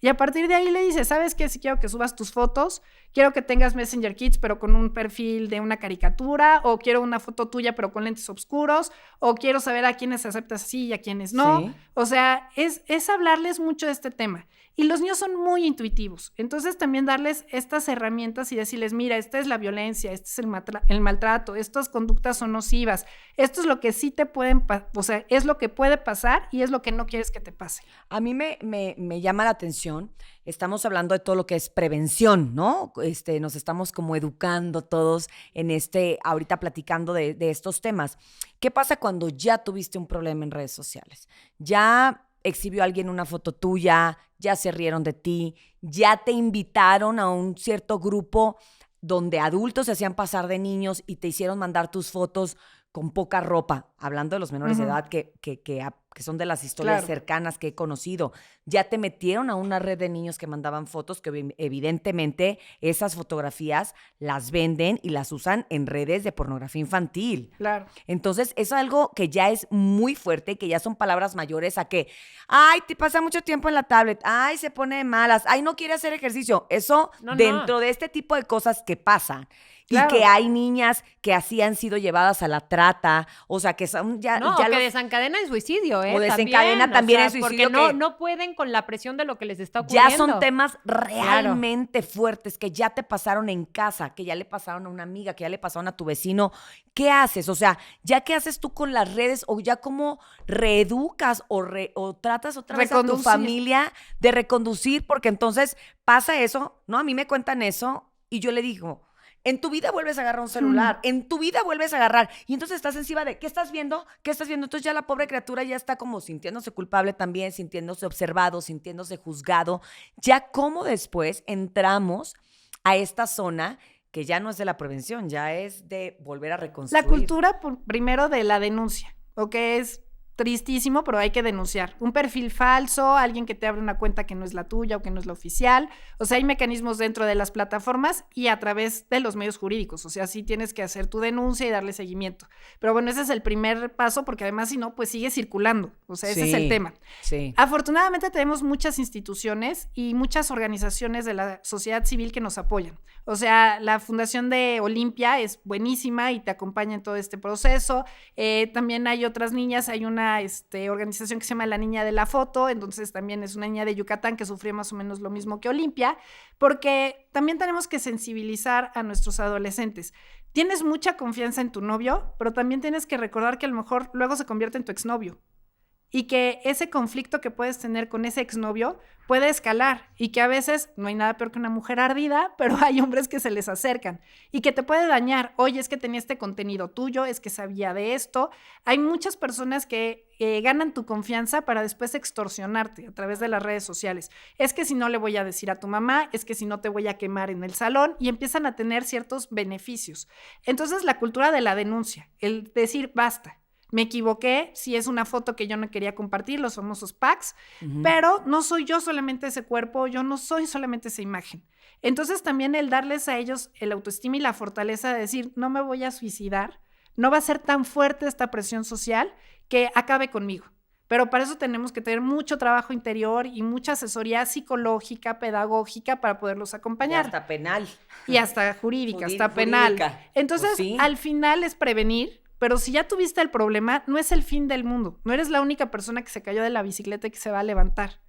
Y a partir de ahí le dices, ¿sabes qué? Si quiero que subas tus fotos, quiero que tengas Messenger Kids, pero con un perfil de una caricatura, o quiero una foto tuya, pero con lentes oscuros, o quiero saber a quiénes aceptas así y a quiénes no. Sí. O sea, es hablarles mucho de este tema. Y los niños son muy intuitivos. Entonces, también darles estas herramientas y decirles, mira, esta es la violencia, este es el maltrato, estas conductas son nocivas, esto es lo que sí te pueden, o sea, es lo que puede pasar y es lo que no quieres que te pase. A mí me llama la atención, estamos hablando de todo lo que es prevención, ¿no? Nos estamos como educando todos en ahorita platicando de estos temas. ¿Qué pasa cuando ya tuviste un problema en redes sociales? Ya exhibió alguien una foto tuya, ya se rieron de ti, ya te invitaron a un cierto grupo donde adultos se hacían pasar de niños y te hicieron mandar tus fotos con poca ropa, hablando de los menores de edad que son de las historias cercanas que he conocido. Ya te metieron a una red de niños que mandaban fotos que evidentemente esas fotografías las venden y las usan en redes de pornografía infantil. Claro. Entonces, eso es algo que ya es muy fuerte, que ya son palabras mayores a que, ay, te pasa mucho tiempo en la tablet, ay, se pone de malas, ay, no quiere hacer ejercicio. Eso dentro de este tipo de cosas que pasan. Claro. Y que hay niñas que así han sido llevadas a la trata, o sea, que son ya... No, ya que desencadena el suicidio, O desencadena también el suicidio. Porque no pueden con la presión de lo que les está ocurriendo. Ya son temas realmente fuertes que ya te pasaron en casa, que ya le pasaron a una amiga, que ya le pasaron a tu vecino. ¿Qué haces? O sea, ¿ya qué haces tú con las redes? O ya cómo reeducas o tratas otra vez a tu familia de reconducir, porque entonces pasa eso, ¿no? A mí me cuentan eso y yo le digo... En tu vida vuelves a agarrar un celular, en tu vida vuelves a agarrar. Y entonces estás encima de, ¿qué estás viendo? ¿Qué estás viendo? Entonces ya la pobre criatura ya está como sintiéndose culpable también, sintiéndose observado, sintiéndose juzgado. Ya como después entramos a esta zona que ya no es de la prevención, ya es de volver a reconstruir. La cultura, primero, de la denuncia, ¿ok? Es tristísimo, pero hay que denunciar. Un perfil falso, alguien que te abre una cuenta que no es la tuya o que no es la oficial. O sea, hay mecanismos dentro de las plataformas y a través de los medios jurídicos. O sea, sí tienes que hacer tu denuncia y darle seguimiento. Pero bueno, ese es el primer paso, porque además, si no, pues sigue circulando. O sea, ese es el tema. Sí. Afortunadamente tenemos muchas instituciones y muchas organizaciones de la sociedad civil que nos apoyan. O sea, la Fundación de Olimpia es buenísima y te acompaña en todo este proceso. También hay otras niñas, hay una organización que se llama La Niña de la Foto, entonces también es una niña de Yucatán que sufrió más o menos lo mismo que Olimpia, porque también tenemos que sensibilizar a nuestros adolescentes. Tienes mucha confianza en tu novio, pero también tienes que recordar que a lo mejor luego se convierte en tu exnovio. Y que ese conflicto que puedes tener con ese exnovio puede escalar y que a veces no hay nada peor que una mujer ardida, pero hay hombres que se les acercan y que te puede dañar. Oye, es que tenía este contenido tuyo, es que sabía de esto. Hay muchas personas que ganan tu confianza para después extorsionarte a través de las redes sociales. Es que si no le voy a decir a tu mamá, es que si no te voy a quemar en el salón, y empiezan a tener ciertos beneficios. Entonces, la cultura de la denuncia, el decir basta. Me equivoqué, si es una foto que yo no quería compartir, los famosos packs, pero no soy yo solamente ese cuerpo, yo no soy solamente esa imagen. Entonces también el darles a ellos el autoestima y la fortaleza de decir, no me voy a suicidar, no va a ser tan fuerte esta presión social que acabe conmigo. Pero para eso tenemos que tener mucho trabajo interior y mucha asesoría psicológica, pedagógica, para poderlos acompañar. Y hasta penal. Y hasta jurídica, hasta penal. Entonces, pues sí, al final es prevenir. Pero si ya tuviste el problema, no es el fin del mundo. No eres la única persona que se cayó de la bicicleta y que se va a levantar.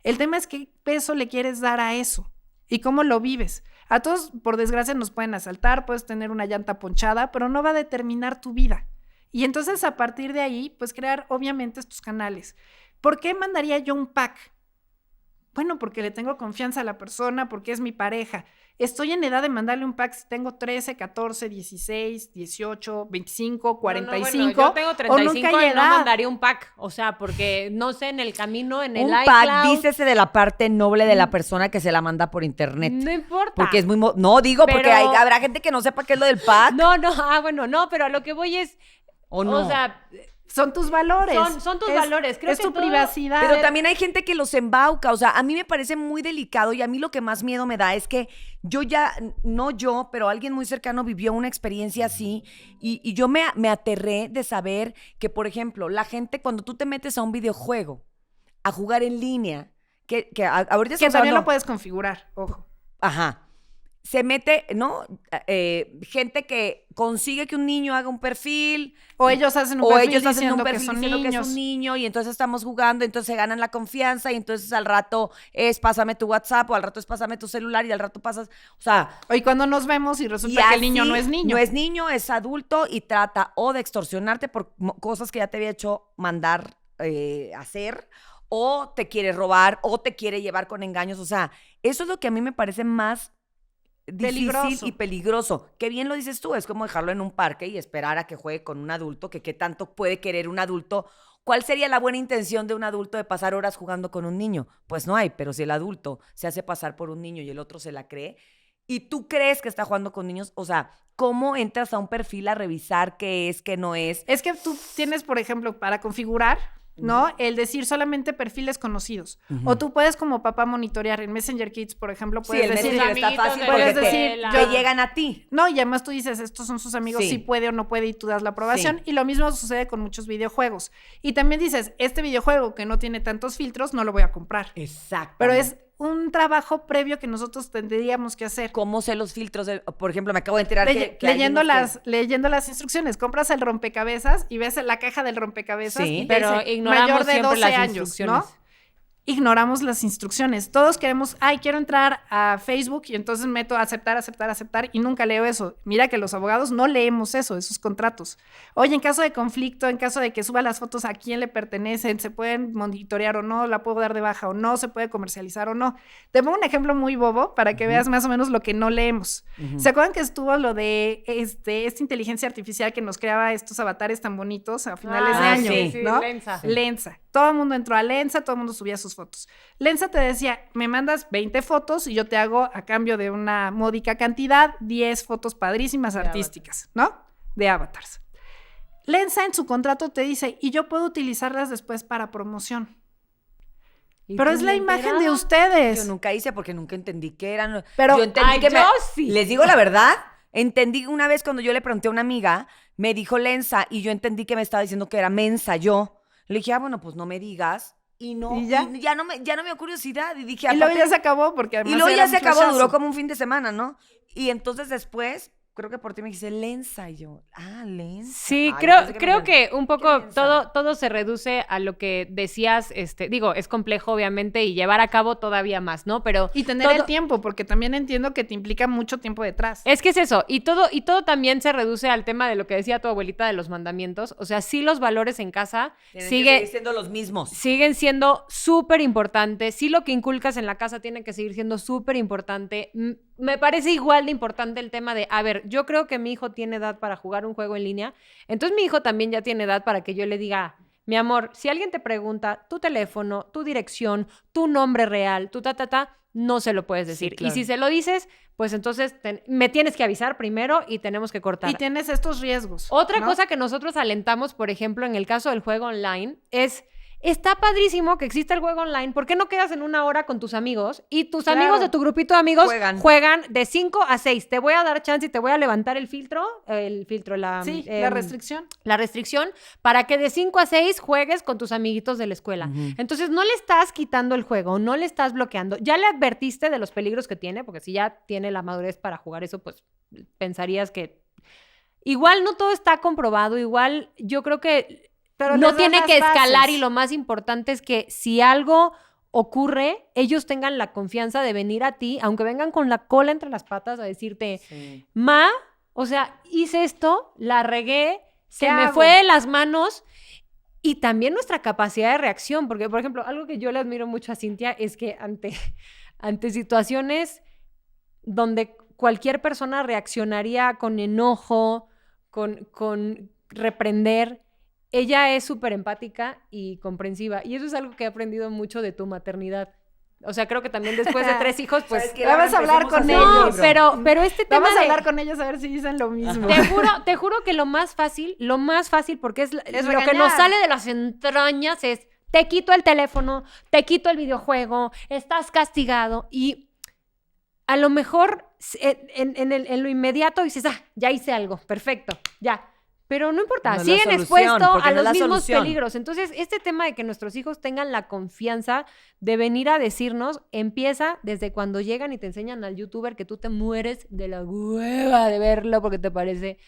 El tema es qué peso le quieres dar a eso y cómo lo vives. A todos, por desgracia, nos pueden asaltar, puedes tener una llanta ponchada, pero no va a determinar tu vida. Y entonces, a partir de ahí, pues crear, obviamente, estos canales. ¿Por qué mandaría yo un pack? Bueno, porque le tengo confianza a la persona, porque es mi pareja. Estoy en edad de mandarle un pack si tengo 13, 14, 16, 18, 25, 45. Bueno, yo tengo 35 o nunca hay y no edad. mandaría un pack. O sea, porque no sé, en el camino, en el Un iCloud. pack, dícese de la parte noble de la persona que se la manda por internet. No importa. Porque es muy... No, digo, porque Pero- habrá gente que no sepa qué es lo del pack. No, bueno, no, pero a lo que voy es... ¿O no? O sea, Son tus valores. Son tus valores. Creo es que tu todo- privacidad. Pero también hay gente que los embauca, o sea, a mí me parece muy delicado y a mí lo que más miedo me da es que no yo, pero alguien muy cercano vivió una experiencia así y yo me aterré de saber que, por ejemplo, la gente cuando tú te metes a un videojuego, a jugar en línea, ahorita Que estamos todavía hablando- lo puedes configurar, ojo. Ajá. Se mete, ¿no? Gente que consigue que un niño haga un perfil. O ellos hacen un O perfil ellos hacen diciendo un perfil que son diciendo que niños. es un niño y entonces estamos jugando, entonces se ganan la confianza y entonces al rato es pásame tu WhatsApp o al rato es pásame tu celular y al rato pasas, o sea... Y cuando nos vemos y resulta y que el niño así no es niño. No es niño, es adulto y trata o de extorsionarte por cosas que ya te había hecho mandar hacer o te quiere robar o te quiere llevar con engaños, o sea, eso es lo que a mí me parece más difícil Peligroso. y peligroso. Qué bien lo dices tú, es como dejarlo en un parque y esperar a que juegue con un adulto, que qué tanto puede querer un adulto. ¿Cuál sería la buena intención de un adulto de pasar horas jugando con un niño? Pues no hay, pero si el adulto se hace pasar por un niño y el otro se la cree, y tú crees que está jugando con niños, o sea, ¿cómo entras a un perfil a revisar qué es, qué no es? Es que tú tienes, por ejemplo, para configurar, ¿no? El decir solamente perfiles conocidos. O tú puedes como papá monitorear en Messenger Kids, por ejemplo, puedes el decir... Messenger está amiguitos fácil de porque puedes te- decir, te yo- llegan a ti. No, y además tú dices, estos son sus amigos, Sí. si puede o no puede, y tú das la aprobación. Sí. Y lo mismo sucede con muchos videojuegos. Y también dices, este videojuego que no tiene tantos filtros, no lo voy a comprar. Exacto. Pero es un trabajo previo que nosotros tendríamos que hacer. ¿Cómo sé los filtros? Por ejemplo, me acabo de enterar que hay leyendo, unos que- leyendo las instrucciones. Compras el rompecabezas y ves la caja del rompecabezas. Sí. y te Pero dice, ignoramos mayor de siempre 12 las años, instrucciones. ¿no? Ignoramos las instrucciones. Todos queremos, quiero entrar a Facebook y entonces meto aceptar y nunca leo eso. Mira que los abogados no leemos eso, esos contratos. Oye, en caso de conflicto, en caso de que suba las fotos a quién le pertenecen, se pueden monitorear o no, la puedo dar de baja o no, se puede comercializar o no. Te pongo un ejemplo muy bobo para que veas más o menos lo que no leemos. ¿Se acuerdan que estuvo lo de esta inteligencia artificial que nos creaba estos avatares tan bonitos a finales de año? sí, ¿no? Lensa. Lensa. Todo el mundo entró a Lensa, todo el mundo subía sus fotos. Lensa te decía, me mandas 20 fotos y yo te hago a cambio de una módica cantidad 10 fotos padrísimas De artísticas, ¿no? De avatars. Lensa en su contrato te dice, y yo puedo utilizarlas después para promoción. ¿Y Pero tú es ni la imagen de enterada? ustedes. Yo nunca hice porque nunca entendí qué eran. Pero- yo entendí Ay, que yo sí. Les digo la verdad, entendí una vez cuando yo le pregunté a una amiga, me dijo Lensa y yo entendí que me estaba diciendo que era mensa yo. Le dije, bueno, pues no me digas. Y no, ¿Y ya? y ya no me dio curiosidad. Y dije, Y luego aparte- ya se acabó porque además y luego era ya se un acabó, flashazo. duró como un fin de semana, ¿no? Y entonces después, creo que por ti me dijiste Lensa y yo, Lensa. Sí, Ay, creo, pensé me creo entendí. que un poco mensa. todo se reduce a lo que decías, digo, es complejo obviamente y llevar a cabo todavía más, ¿no? Pero Y tener todo- el tiempo, porque también entiendo que te implica mucho tiempo detrás. Es que es eso, y todo también se reduce al tema de lo que decía tu abuelita de los mandamientos, o sea, sí los valores en casa Tienen que seguir sigue, siendo los mismos. siguen siendo súper importantes, sí lo que inculcas en la casa tiene que seguir siendo súper importante. Me parece igual de importante el tema de, a ver, yo creo que mi hijo tiene edad para jugar un juego en línea, entonces mi hijo también ya tiene edad para que yo le diga, mi amor, si alguien te pregunta tu teléfono, tu dirección, tu nombre real, tu no se lo puedes decir. claro. Y si se lo dices, pues entonces me tienes que avisar primero y tenemos que cortar. Y tienes estos riesgos. Otra ¿no? cosa que nosotros alentamos, por ejemplo, en el caso del juego online, es, está padrísimo que exista el juego online, ¿por qué no quedas en una hora con tus amigos y tus Claro. amigos de tu grupito de amigos Juegan. de 5 a 6? Te voy a dar chance y te voy a levantar la restricción. la restricción para que de 5 a 6 juegues con tus amiguitos de la escuela. Ujú. Entonces, no le estás quitando el juego, no le estás bloqueando. Ya le advertiste de los peligros que tiene, porque si ya tiene la madurez para jugar eso, pues pensarías que... Igual no todo está comprobado, igual yo creo que Pero no les das tiene las que escalar bases. y lo más importante es que si algo ocurre, ellos tengan la confianza de venir a ti, aunque vengan con la cola entre las patas a decirte, Sí. Ma, o sea, hice esto, la regué, se ¿Qué me hago? fue de las manos Y también nuestra capacidad de reacción, porque, por ejemplo, algo que yo le admiro mucho a Cintia es que ante situaciones donde cualquier persona reaccionaría con enojo, con reprender, ella es súper empática y comprensiva. Y eso es algo que he aprendido mucho de tu maternidad. O sea, creo que también después de 3 hijos, pues... Vamos a hablar con No, ellos. pero este tema Vamos a hablar con ellos a ver si dicen lo mismo. Te juro que lo más fácil, porque es lo regañar. que nos sale de las entrañas es, te quito el teléfono, te quito el videojuego, estás castigado y a lo mejor en lo inmediato dices, ya hice algo, perfecto, ya. Pero no importa, No es la siguen solución, expuestos porque a no es los la mismos solución. peligros. Entonces, este tema de que nuestros hijos tengan la confianza de venir a decirnos, empieza desde cuando llegan y te enseñan al youtuber que tú te mueres de la hueva de verlo porque te parece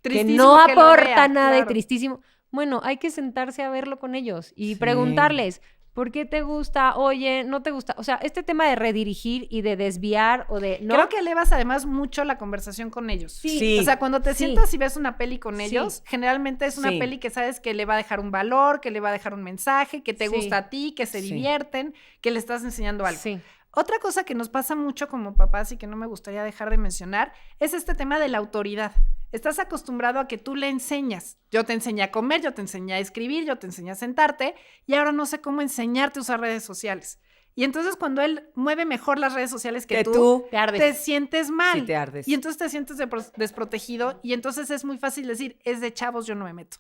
que Tristísimo no que lo aporta vea, nada y claro. tristísimo. Bueno, hay que sentarse a verlo con ellos y Sí. preguntarles, ¿por qué te gusta? Oye, ¿no te gusta? O sea, este tema de redirigir y de desviar o de... ¿no? Creo que elevas además mucho la conversación con ellos. Sí. O sea, cuando te Sí. sientas y ves una peli con Sí. ellos, generalmente es una Sí. peli que sabes que le va a dejar un valor, que le va a dejar un mensaje, que te Sí. gusta a ti, que se Sí. divierten, que le estás enseñando algo. Sí. Otra cosa que nos pasa mucho como papás y que no me gustaría dejar de mencionar es este tema de la autoridad. Estás acostumbrado a que tú le enseñas. Yo te enseñé a comer, yo te enseñé a escribir, yo te enseñé a sentarte y ahora no sé cómo enseñarte a usar redes sociales. Y entonces cuando él mueve mejor las redes sociales que tú, Te ardes. te sientes mal. Sí, te ardes. Y entonces te sientes desprotegido y entonces es muy fácil decir, es de chavos, yo no me meto.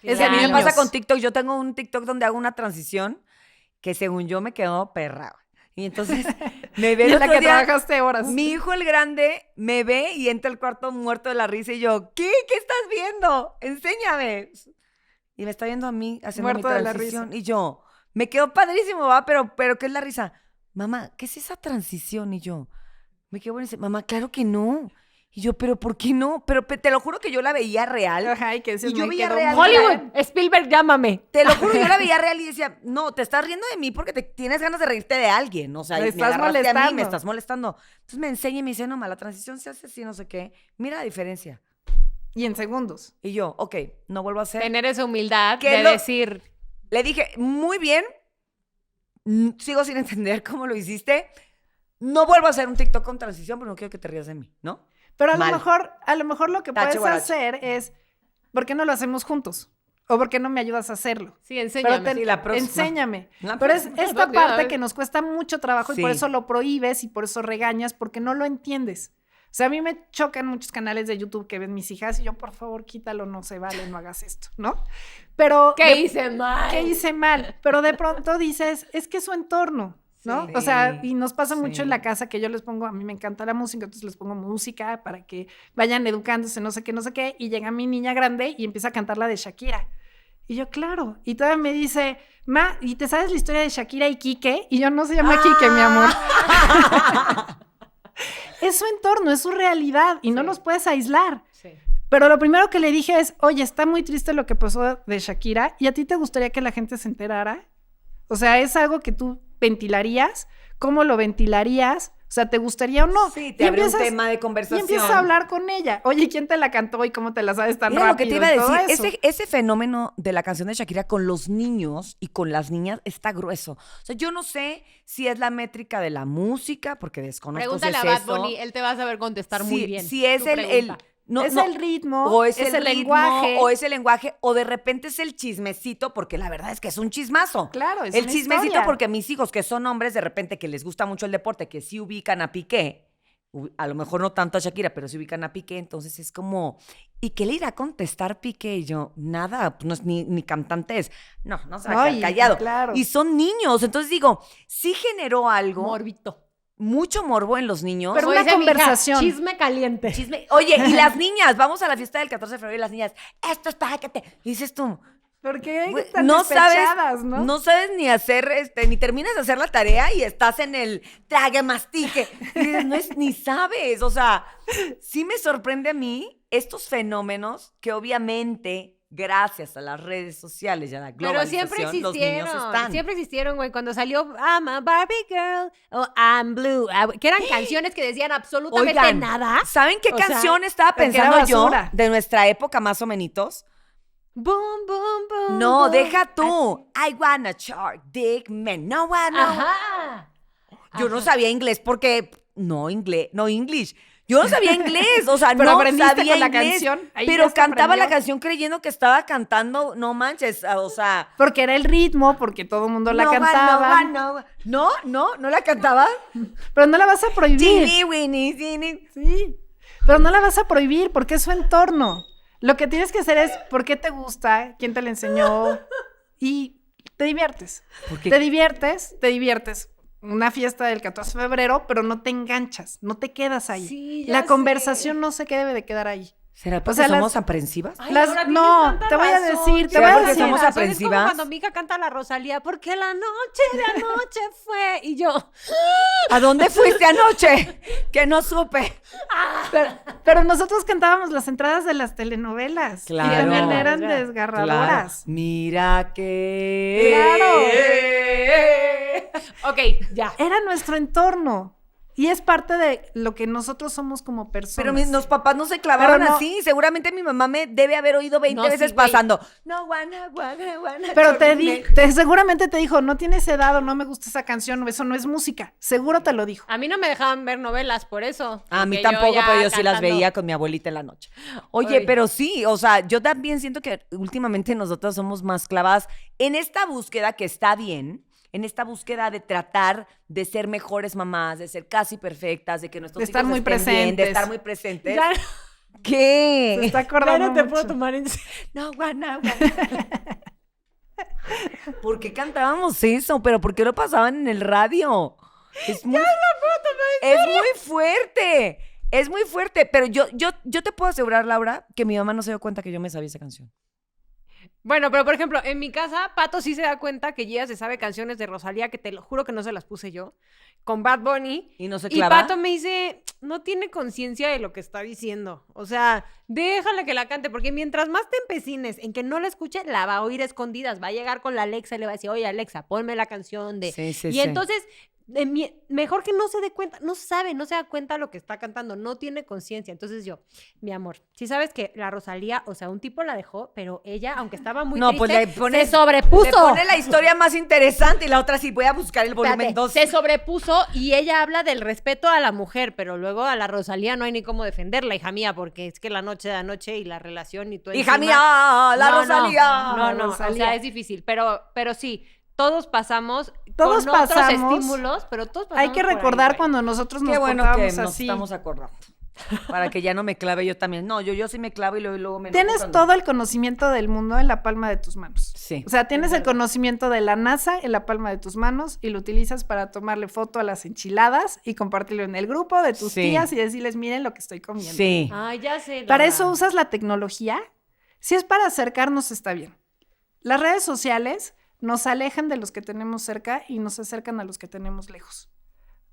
Es Es que de a mí me niños. pasa con TikTok. Yo tengo un TikTok donde hago una transición que según yo me quedó perra. Y entonces me ve Y el en la otro que día, trabajaste horas. mi hijo el grande me ve y entra al cuarto muerto de la risa y yo, ¿qué? ¿Qué estás viendo? Enséñame. Y me está viendo a mí haciendo Muerto mi de la transición. risa. Y yo, me quedó padrísimo, ¿va? Pero ¿qué es la risa? Mamá, ¿qué es esa transición? Y yo, me quedo bueno y dice, mamá, claro que no. Y yo, ¿pero por qué no? Pero te lo juro que yo la veía real. Ajá, y que decías, Y yo me veía quedó real- muy Hollywood, bien. Spielberg, llámame. Te lo juro, yo la veía real y decía, no, te estás riendo de mí porque te tienes ganas de reírte de alguien. O sea, Me me estás agarraste a mí, molestando. me estás molestando. Entonces me enseña y me dice, no, ma, la transición se hace así, no sé qué. Mira la diferencia. Y en segundos. Y yo, ok, no vuelvo a hacer. Tener esa humildad ¿Qué de lo- decir, Le dije, muy bien, sigo sin entender cómo lo hiciste. No vuelvo a hacer un TikTok con transición, pero no quiero que te rías de mí, ¿no? Pero a Mal. lo mejor lo que Tache, puedes guarache. hacer es, ¿por qué no lo hacemos juntos? ¿O por qué no me ayudas a hacerlo? sí, Pero enséñame. Sí, la próxima. enséñame. La Pero es próxima. esta Rápido, a parte ver. que nos cuesta mucho trabajo y Sí. por eso lo prohíbes y por eso regañas, porque no lo entiendes. O sea, a mí me chocan muchos canales de YouTube que ven mis hijas y yo, por favor, quítalo, no se vale, no hagas esto, ¿no? Pero... ¿Qué hice mal? ¿Qué hice mal? Pero de pronto dices, es que es su entorno, ¿no? Sí. O sea, y nos pasa mucho Sí. en la casa que yo les pongo, a mí me encanta la música, entonces les pongo música para que vayan educándose, no sé qué, y llega mi niña grande y empieza a cantar la de Shakira. Y yo, claro, y todavía me dice, ma, ¿y te sabes la historia de Shakira y Quique? Y yo, no se llama Quique, mi amor. Es su entorno, es su realidad y no Sí. los puedes aislar. Sí. Pero lo primero que le dije es, oye, está muy triste lo que pasó de Shakira y a ti te gustaría que la gente se enterara. O sea, ¿es algo que tú ventilarías? ¿Cómo lo ventilarías? O sea, ¿te gustaría o no? Sí, Y te abre un empiezas- tema de Y conversación. empiezas a hablar con ella. Oye, ¿quién te la cantó y cómo te la sabes tan Mira rápido? lo que te iba a y todo decir, eso? ese fenómeno de la canción de Shakira con los niños y con las niñas está grueso. O sea, yo no sé si es la métrica de la música, porque desconozco Pregúntale a si es Bad eso. Bunny, él te va a saber contestar muy Si- bien. Si es tu el pregunta. no, es no, el ritmo, o es, el ritmo, lenguaje. o es el lenguaje, o de repente es el chismecito, porque la verdad es que es un chismazo. Claro, es el una chismecito, historia. porque mis hijos, que son hombres, de repente que les gusta mucho el deporte, que sí ubican a Piqué, a lo mejor no tanto a Shakira, pero sí ubican a Piqué, entonces es como, ¿y qué le irá a contestar Piqué? Y yo, nada, no es ni cantante es. No se va a Ay, quedar callado. claro. Y son niños, entonces digo, sí generó algo, Morbito. mucho morbo en los niños. Pero Como una dice mi hija, conversación. chisme caliente. Chisme. Oye, y las niñas, vamos a la fiesta del 14 de febrero y las niñas, esto es para que te... Y dices tú, Porque güey, están no despechadas, sabes, ¿no? no sabes ni hacer, ni terminas de hacer la tarea y estás en el trague mastique. Y dices, ni sabes, o sea, sí me sorprende a mí estos fenómenos que obviamente, gracias a las redes sociales y a la Pero globalización, siempre los niños existieron, están. siempre existieron, güey. Cuando salió I'm a Barbie Girl o I'm Blue, que eran canciones que decían absolutamente Oigan, nada. ¿saben qué O sea, canción estaba porque era pensando yo basura. de nuestra época más o menos? Boom, boom, boom. No, boom. deja tú. I want a shark dick man. No, Ajá. Yo no Ajá. sabía inglés porque... No, English. Yo no sabía inglés, o sea, Pero no aprendiste sabía con la inglés. canción, ahí Pero ya se cantaba la aprendió. canción creyendo que estaba cantando, no manches, o sea... Porque era el ritmo, porque todo el mundo la cantaba. No la cantaba. Pero no la vas a prohibir. Teeny, weeny, teeny. Sí. Pero no la vas a prohibir porque es su entorno. Lo que tienes que hacer es por qué te gusta, quién te la enseñó y te diviertes. Porque Te diviertes. Una fiesta del 14 de febrero, pero no te enganchas, no te quedas ahí. Sí, ya la sé. conversación no sé qué debe de quedar ahí. ¿Será porque sea, somos las- aprensivas? Ay, Las- Laura, tienes no, tanta te voy a razón. decir, te ¿Será voy a porque decir. somos razón. Es como aprensivas? cuando Mika canta la Rosalía, porque la noche de anoche fue. Y yo, ¿A dónde fuiste anoche? Que no supe. Pero nosotros cantábamos las entradas de las telenovelas. Claro. Y también eran Claro. desgarradoras. Mira que... ok, ya. Era nuestro entorno. Y es parte de lo que nosotros somos como personas. Pero los papás no se clavaron Pero no- así. Seguramente mi mamá me debe haber oído 20 No, sí, veces güey. pasando. No, guana. Pero seguramente te dijo, no tienes edad o no me gusta esa canción o eso no es música. Seguro te lo dijo. A mí no me dejaban ver novelas por eso. A mí porque tampoco, ya pero yo sí las cantando. veía con mi abuelita en la noche. Oye, Ay. pero sí, o sea, yo también siento que últimamente nosotros somos más clavadas en esta búsqueda que está bien, en esta búsqueda de tratar de ser mejores mamás, de ser casi perfectas, de que nuestros De estar hijos muy estén bien, de presentes. estar muy presentes. Ya, ¿Qué? Se está ya acordando no te mucho. puedo tomar en serio. No, guana. ¿Por qué cantábamos eso? ¿Pero por qué lo pasaban en el radio? Es muy, es muy fuerte. Es muy fuerte. Pero yo te puedo asegurar, Laura, que mi mamá no se dio cuenta que yo me sabía esa canción. Bueno, pero por ejemplo, en mi casa, Pato sí se da cuenta que ella se sabe canciones de Rosalía, que te lo juro que no se las puse yo, con Bad Bunny. Y no se Y clava. Pato me dice, no tiene conciencia de lo que está diciendo. O sea, déjala que la cante, porque mientras más te empecines en que no la escuche, la va a oír a escondidas. Va a llegar con la Alexa y le va a decir, oye, Alexa, ponme la canción de... Sí, sí, y sí. entonces, mejor que no se dé cuenta, no sabe, no se da cuenta lo que está cantando, no tiene conciencia. Entonces yo, mi amor, si sabes que la Rosalía, o sea, un tipo la dejó, pero ella, aunque estaba muy No, triste, pues le pones- se sobrepuso. Le pone la historia más interesante y la otra sí. Voy a buscar el volumen Espérate, 2. se sobrepuso y ella habla del respeto a la mujer, pero luego a la Rosalía no hay ni cómo defenderla, hija mía, porque es que la noche de anoche y la relación y todo. Hija encima- mía, la No, Rosalía. No, o Rosalía. sea, es difícil, pero sí, todos pasamos Todos con otros pasamos. estímulos, pero todos pasamos Hay que por ahí, recordar güey. cuando nosotros nos Qué bueno que portábamos nos así. estamos acordando. Para que ya no me clave yo también. No, yo sí me clavo y luego me enojo Tienes cuando- todo el conocimiento del mundo en la palma de tus manos. Sí. O sea, tienes el conocimiento de la NASA en la palma de tus manos y lo utilizas para tomarle foto a las enchiladas y compartirlo en el grupo de tus Sí. tías y decirles, miren lo que estoy comiendo. Sí. Ay, ya sé. Para Laura. eso usas la tecnología. Si es para acercarnos, está bien. Las redes sociales nos alejan de los que tenemos cerca y nos acercan a los que tenemos lejos.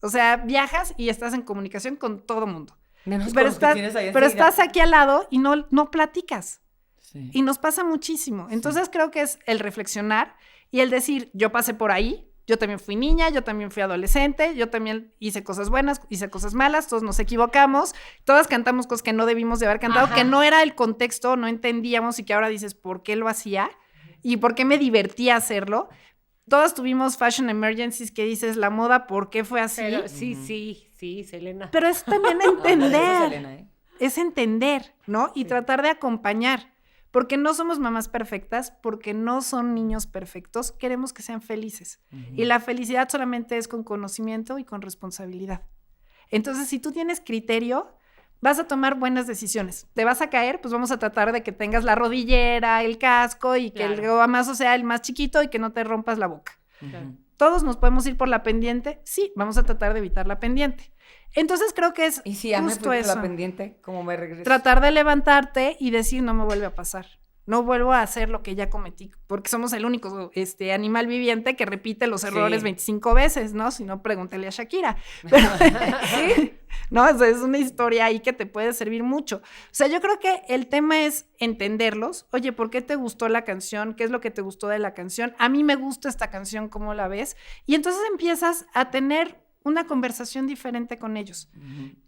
O sea, viajas y estás en comunicación con todo mundo. Menos Pero, con los que tienes ahí pero enseguida. estás aquí al lado y no platicas. Sí. Y nos pasa muchísimo. Entonces creo que es el reflexionar y el decir, yo pasé por ahí, yo también fui niña, yo también fui adolescente, yo también hice cosas buenas, hice cosas malas, todos nos equivocamos, todas cantamos cosas que no debimos de haber cantado, Ajá. que no era el contexto, no entendíamos y que ahora dices, ¿por qué lo hacía? ¿Y por qué me divertía hacerlo? Todas tuvimos fashion emergencies que dices, la moda, ¿por qué fue así? Pero sí, Selena. Pero es también No, no, eso es entender. Elena, ¿eh? Es entender, ¿no? Y tratar de acompañar. Porque no somos mamás perfectas, porque no son niños perfectos, queremos que sean felices. Y la felicidad solamente es con conocimiento y con responsabilidad. Entonces, si tú tienes criterio, vas a tomar buenas decisiones. Te vas a caer, pues vamos a tratar de que tengas la rodillera, el casco y que el Claro. gamazo sea el más chiquito y que no te rompas la boca. Ujú. ¿Todos nos podemos ir por la pendiente? Sí, vamos a tratar de evitar la pendiente. Entonces creo que es Y si ya me justo fui por eso. la pendiente, ¿cómo me regreso? Tratar de levantarte y decir, no me vuelve a pasar. No vuelvo a hacer lo que ya cometí, porque somos el único animal viviente que repite los errores Sí. 25 veces, ¿no? Si no, pregúntale a Shakira. Pero, ¿sí? No, o sea, es una historia ahí que te puede servir mucho. O sea, yo creo que el tema es entenderlos. Oye, ¿por qué te gustó la canción? ¿Qué es lo que te gustó de la canción? A mí me gusta esta canción, ¿cómo la ves? Y entonces empiezas a tener una conversación diferente con ellos.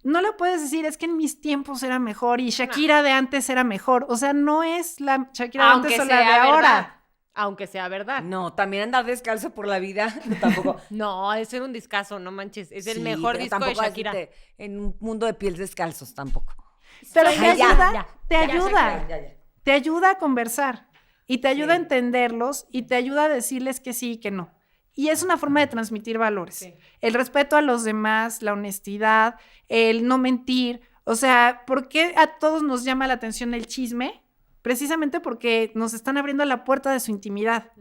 No le puedes decir, es que en mis tiempos era mejor y Shakira de antes era mejor. O sea, no es la Shakira de antes o la de ahora. Aunque sea verdad. No, también andar descalzo por la vida, tampoco. No, ese era un discazo, no manches. Es el Sí, mejor pero disco de tampoco Shakira. en un mundo de pies descalzos, tampoco. Pero Ay, te ya, ayuda, ya, te ya, ayuda. Shakira, ya. Te ayuda a conversar y te ayuda a Sí. entenderlos y te ayuda a decirles que sí y que no. Y es una forma de transmitir valores. Sí. El respeto a los demás, la honestidad, el no mentir. O sea, ¿por qué a todos nos llama la atención el chisme? Precisamente porque nos están abriendo la puerta de su intimidad.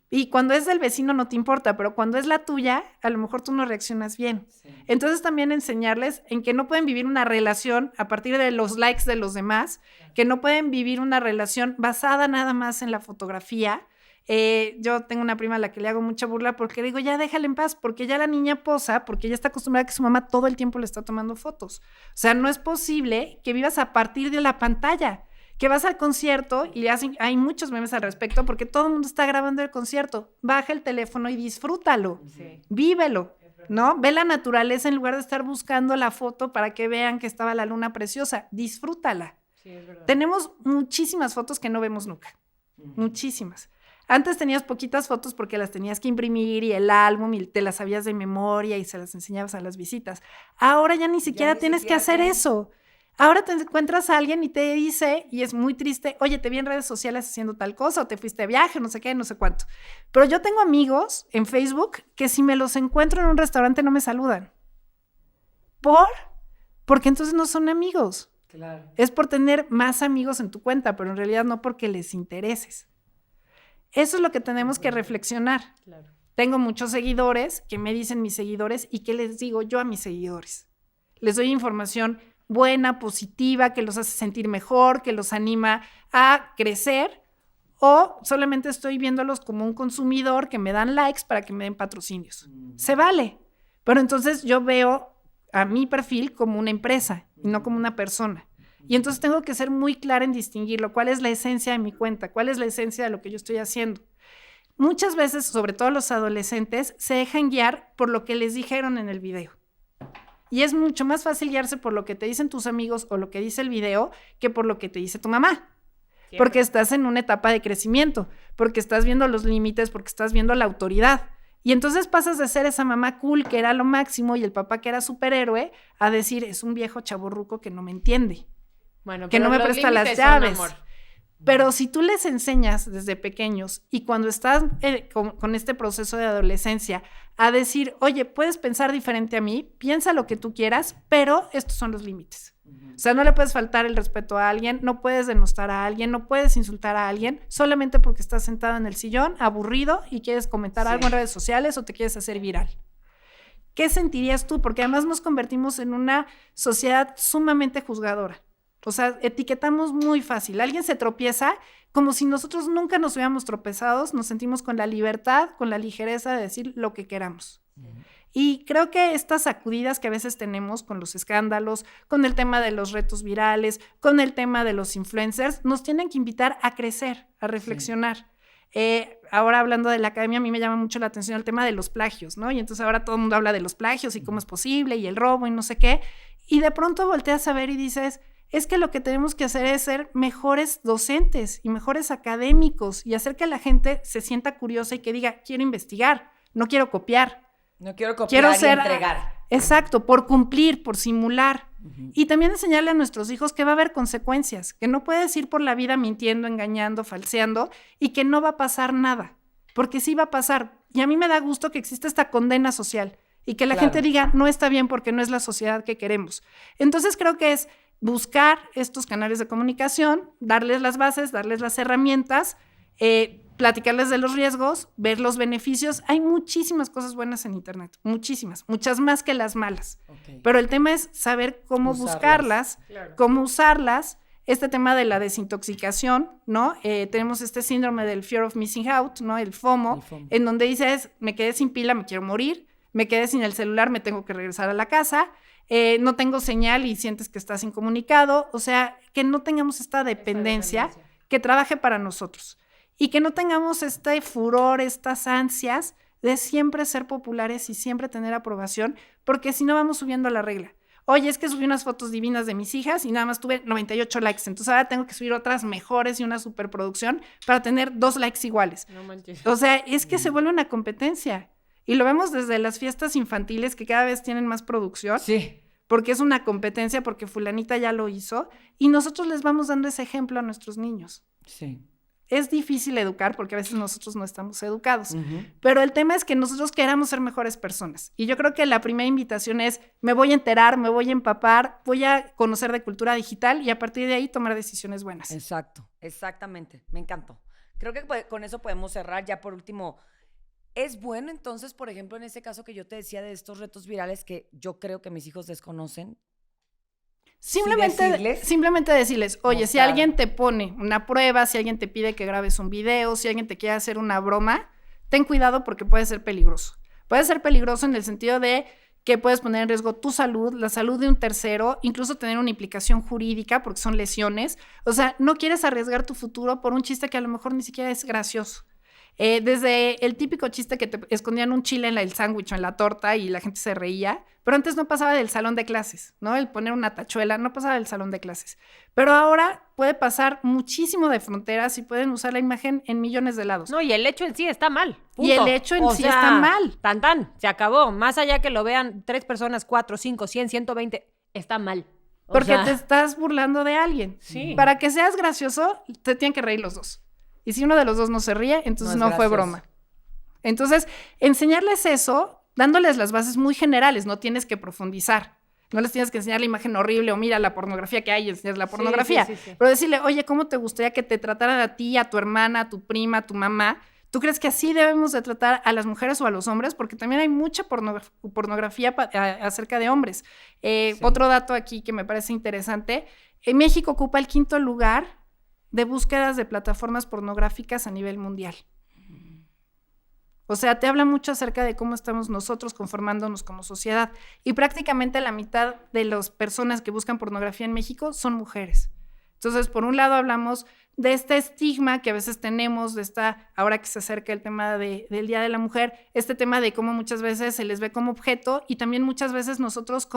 Y cuando es del vecino no te importa, pero cuando es la tuya, a lo mejor tú no reaccionas bien. Sí. Entonces también enseñarles en que no pueden vivir una relación a partir de los likes de los demás, que no pueden vivir una relación basada nada más en la fotografía. Yo tengo una prima a la que le hago mucha burla porque digo, ya déjala en paz, porque ya la niña posa, porque ya está acostumbrada a que su mamá todo el tiempo le está tomando fotos. O sea, no es posible que vivas a partir de la pantalla, que vas al concierto y hay muchos memes al respecto porque todo el mundo está grabando el concierto. Baja el teléfono y disfrútalo, vívelo, ¿no? Ve la naturaleza en lugar de estar buscando la foto para que vean que estaba la luna preciosa. Disfrútala. Sí, es verdad. Tenemos muchísimas fotos que no vemos nunca, muchísimas. Antes tenías poquitas fotos porque las tenías que imprimir y el álbum y te las sabías de memoria y se las enseñabas a las visitas. Ahora ya ni siquiera tienes que hacer eso. Ahora te encuentras a alguien y te dice, y es muy triste, oye, te vi en redes sociales haciendo tal cosa, o te fuiste de viaje, no sé qué, no sé cuánto. Pero yo tengo amigos en Facebook que si me los encuentro en un restaurante no me saludan. Porque entonces no son amigos. Claro. Es por tener más amigos en tu cuenta, pero en realidad no porque les intereses. Eso es lo que tenemos que reflexionar. Claro. Tengo muchos seguidores que me dicen mis seguidores y ¿qué les digo yo a mis seguidores? Les doy información buena, positiva, que los hace sentir mejor, que los anima a crecer, o solamente estoy viéndolos como un consumidor que me dan likes para que me den patrocinios. Se vale, pero entonces yo veo a mi perfil como una empresa y no como una persona. Y entonces tengo que ser muy clara en distinguirlo. ¿Cuál es la esencia de mi cuenta? ¿Cuál es la esencia de lo que yo estoy haciendo? Muchas veces, sobre todo los adolescentes, se dejan guiar por lo que les dijeron en el video. Y es mucho más fácil guiarse por lo que te dicen tus amigos o lo que dice el video que por lo que te dice tu mamá. Cierto. Porque estás en una etapa de crecimiento, porque estás viendo los límites, porque estás viendo la autoridad. Y entonces pasas de ser esa mamá cool que era lo máximo y el papá que era superhéroe a decir, es un viejo chavorruco que no me entiende, Bueno, que no me los presta las límites son llaves. amor. Pero si tú les enseñas desde pequeños y cuando estás con este proceso de adolescencia a decir, oye, puedes pensar diferente a mí, piensa lo que tú quieras, pero estos son los límites. O sea, no le puedes faltar el respeto a alguien, no puedes denostar a alguien, no puedes insultar a alguien solamente porque estás sentado en el sillón, aburrido y quieres comentar algo en redes sociales o te quieres hacer viral. ¿Qué sentirías tú? Porque además nos convertimos en una sociedad sumamente juzgadora. O sea, etiquetamos muy fácil. Alguien se tropieza como si nosotros nunca nos hubiéramos tropezado, nos sentimos con la libertad, con la ligereza de decir lo que queramos. Y creo que estas sacudidas que a veces tenemos con los escándalos, con el tema de los retos virales, con el tema de los influencers, nos tienen que invitar a crecer, a reflexionar. Ahora hablando de la academia, a mí me llama mucho la atención el tema de los plagios, ¿no? Y entonces ahora todo el mundo habla de los plagios y cómo es posible y el robo y no sé qué. Y de pronto volteas a ver y dices, es que lo que tenemos que hacer es ser mejores docentes y mejores académicos y hacer que la gente se sienta curiosa y que diga, quiero investigar, no quiero copiar. No quiero copiar Quiero y ser, entregar. Exacto, por cumplir, por simular. Y también enseñarle a nuestros hijos que va a haber consecuencias, que no puedes ir por la vida mintiendo, engañando, falseando y que no va a pasar nada, porque sí va a pasar. Y a mí me da gusto que exista esta condena social y que la gente diga, no está bien porque no es la sociedad que queremos. Entonces creo que es buscar estos canales de comunicación, darles las bases, darles las herramientas, platicarles de los riesgos, ver los beneficios. Hay muchísimas cosas buenas en Internet, muchísimas, muchas más que las malas. Okay. Pero el tema es saber cómo buscarlas, Claro. cómo usarlas. Este tema de la desintoxicación, ¿no? Tenemos este síndrome del fear of missing out, ¿no? El FOMO, en donde dices, me quedé sin pila, me quiero morir, me quedé sin el celular, me tengo que regresar a la casa, no tengo señal y sientes que estás incomunicado. O sea, que no tengamos esta dependencia que trabaje para nosotros y que no tengamos este furor, estas ansias de siempre ser populares y siempre tener aprobación, porque si no vamos subiendo la regla. Oye, es que subí unas fotos divinas de mis hijas y nada más tuve 98 likes, entonces ahora tengo que subir otras mejores y una superproducción para tener 2 likes iguales. No manches. O sea, es que se vuelve una competencia. Y lo vemos desde las fiestas infantiles que cada vez tienen más producción. Sí. Porque es una competencia, porque fulanita ya lo hizo. Y nosotros les vamos dando ese ejemplo a nuestros niños. Sí. Es difícil educar porque a veces nosotros no estamos educados. Pero el tema es que nosotros queramos ser mejores personas. Y yo creo que la primera invitación es, me voy a enterar, me voy a empapar, voy a conocer de cultura digital y a partir de ahí tomar decisiones buenas. Exacto, exactamente. Me encantó. Creo que con eso podemos cerrar. Ya por último, es bueno entonces, por ejemplo, en ese caso que yo te decía de estos retos virales que yo creo que mis hijos desconocen. Simplemente decirles, oye, mostrar. Si alguien te pone una prueba, si alguien te pide que grabes un video, si alguien te quiere hacer una broma, ten cuidado porque puede ser peligroso. Puede ser peligroso en el sentido de que puedes poner en riesgo tu salud, la salud de un tercero, incluso tener una implicación jurídica porque son lesiones. O sea, no quieres arriesgar tu futuro por un chiste que a lo mejor ni siquiera es gracioso. Desde el típico chiste que te escondían un chile en el sándwich o en la torta y la gente se reía, pero antes no pasaba del salón de clases, ¿no? El poner una tachuela no pasaba del salón de clases. Pero ahora puede pasar muchísimo de fronteras y pueden usar la imagen en millones de lados. No, y el hecho en sí está mal. Punto. Y el hecho en sí está mal. Tan, se acabó. Más allá que lo vean 3 personas, 4, 5, 100, 120, está mal. Porque te estás burlando de alguien. Sí. Para que seas gracioso, te tienen que reír los dos. Y si uno de los dos no se ríe, entonces no fue broma. Entonces, enseñarles eso, dándoles las bases muy generales, no tienes que profundizar. No les tienes que enseñar la imagen horrible o mira la pornografía que hay y enseñar la pornografía. Sí. Pero decirle, oye, ¿cómo te gustaría que te trataran a ti, a tu hermana, a tu prima, a tu mamá? ¿Tú crees que así debemos de tratar a las mujeres o a los hombres? Porque también hay mucha pornografía acerca de hombres. Otro dato aquí que me parece interesante. México ocupa el 5º lugar de búsquedas de plataformas pornográficas a nivel mundial. O sea, te habla mucho acerca de cómo estamos nosotros conformándonos como sociedad. Y prácticamente la mitad de las personas que buscan pornografía en México son mujeres. Entonces, por un lado hablamos de este estigma que a veces tenemos, ahora que se acerca el tema del Día de la Mujer, este tema de cómo muchas veces se les ve como objeto y también muchas veces nosotros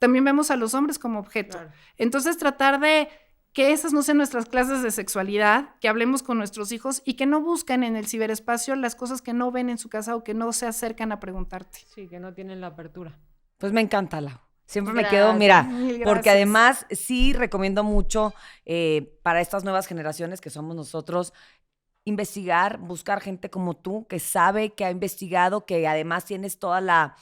también vemos a los hombres como objeto. Claro. Entonces, tratar de que esas no sean nuestras clases de sexualidad, que hablemos con nuestros hijos y que no busquen en el ciberespacio las cosas que no ven en su casa o que no se acercan a preguntarte. Sí, que no tienen la apertura. Pues me encanta, Lau. Siempre me quedo, mira, porque además sí recomiendo mucho para estas nuevas generaciones que somos nosotros, investigar, buscar gente como tú que sabe, que ha investigado, que además tienes toda la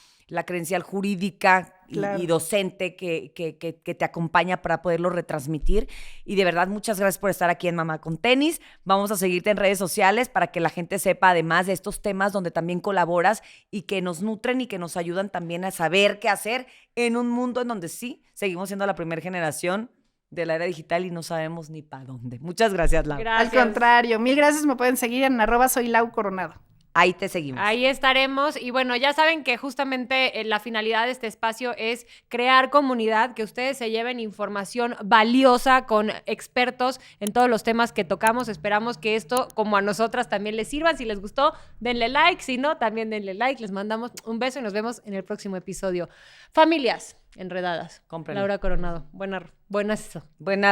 credencial jurídica y docente que te acompaña para poderlo retransmitir. Y de verdad, muchas gracias por estar aquí en Mamá con Tenis. Vamos a seguirte en redes sociales para que la gente sepa, además de estos temas donde también colaboras y que nos nutren y que nos ayudan también a saber qué hacer en un mundo en donde sí, seguimos siendo la primera generación de la era digital y no sabemos ni para dónde. Muchas gracias, Lau. Gracias. Al contrario, 1000 gracias. Me pueden seguir en @soyLauCoronado. Ahí te seguimos. Ahí estaremos. Y bueno, ya saben que justamente la finalidad de este espacio es crear comunidad, que ustedes se lleven información valiosa con expertos en todos los temas que tocamos. Esperamos que esto, como a nosotras, también les sirva. Si les gustó, denle like. Si no, también denle like. Les mandamos un beso y nos vemos en el próximo episodio. Familias enredadas. Cómprenlo. Laura Coronado. Buena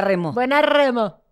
Remo. Buena Remo.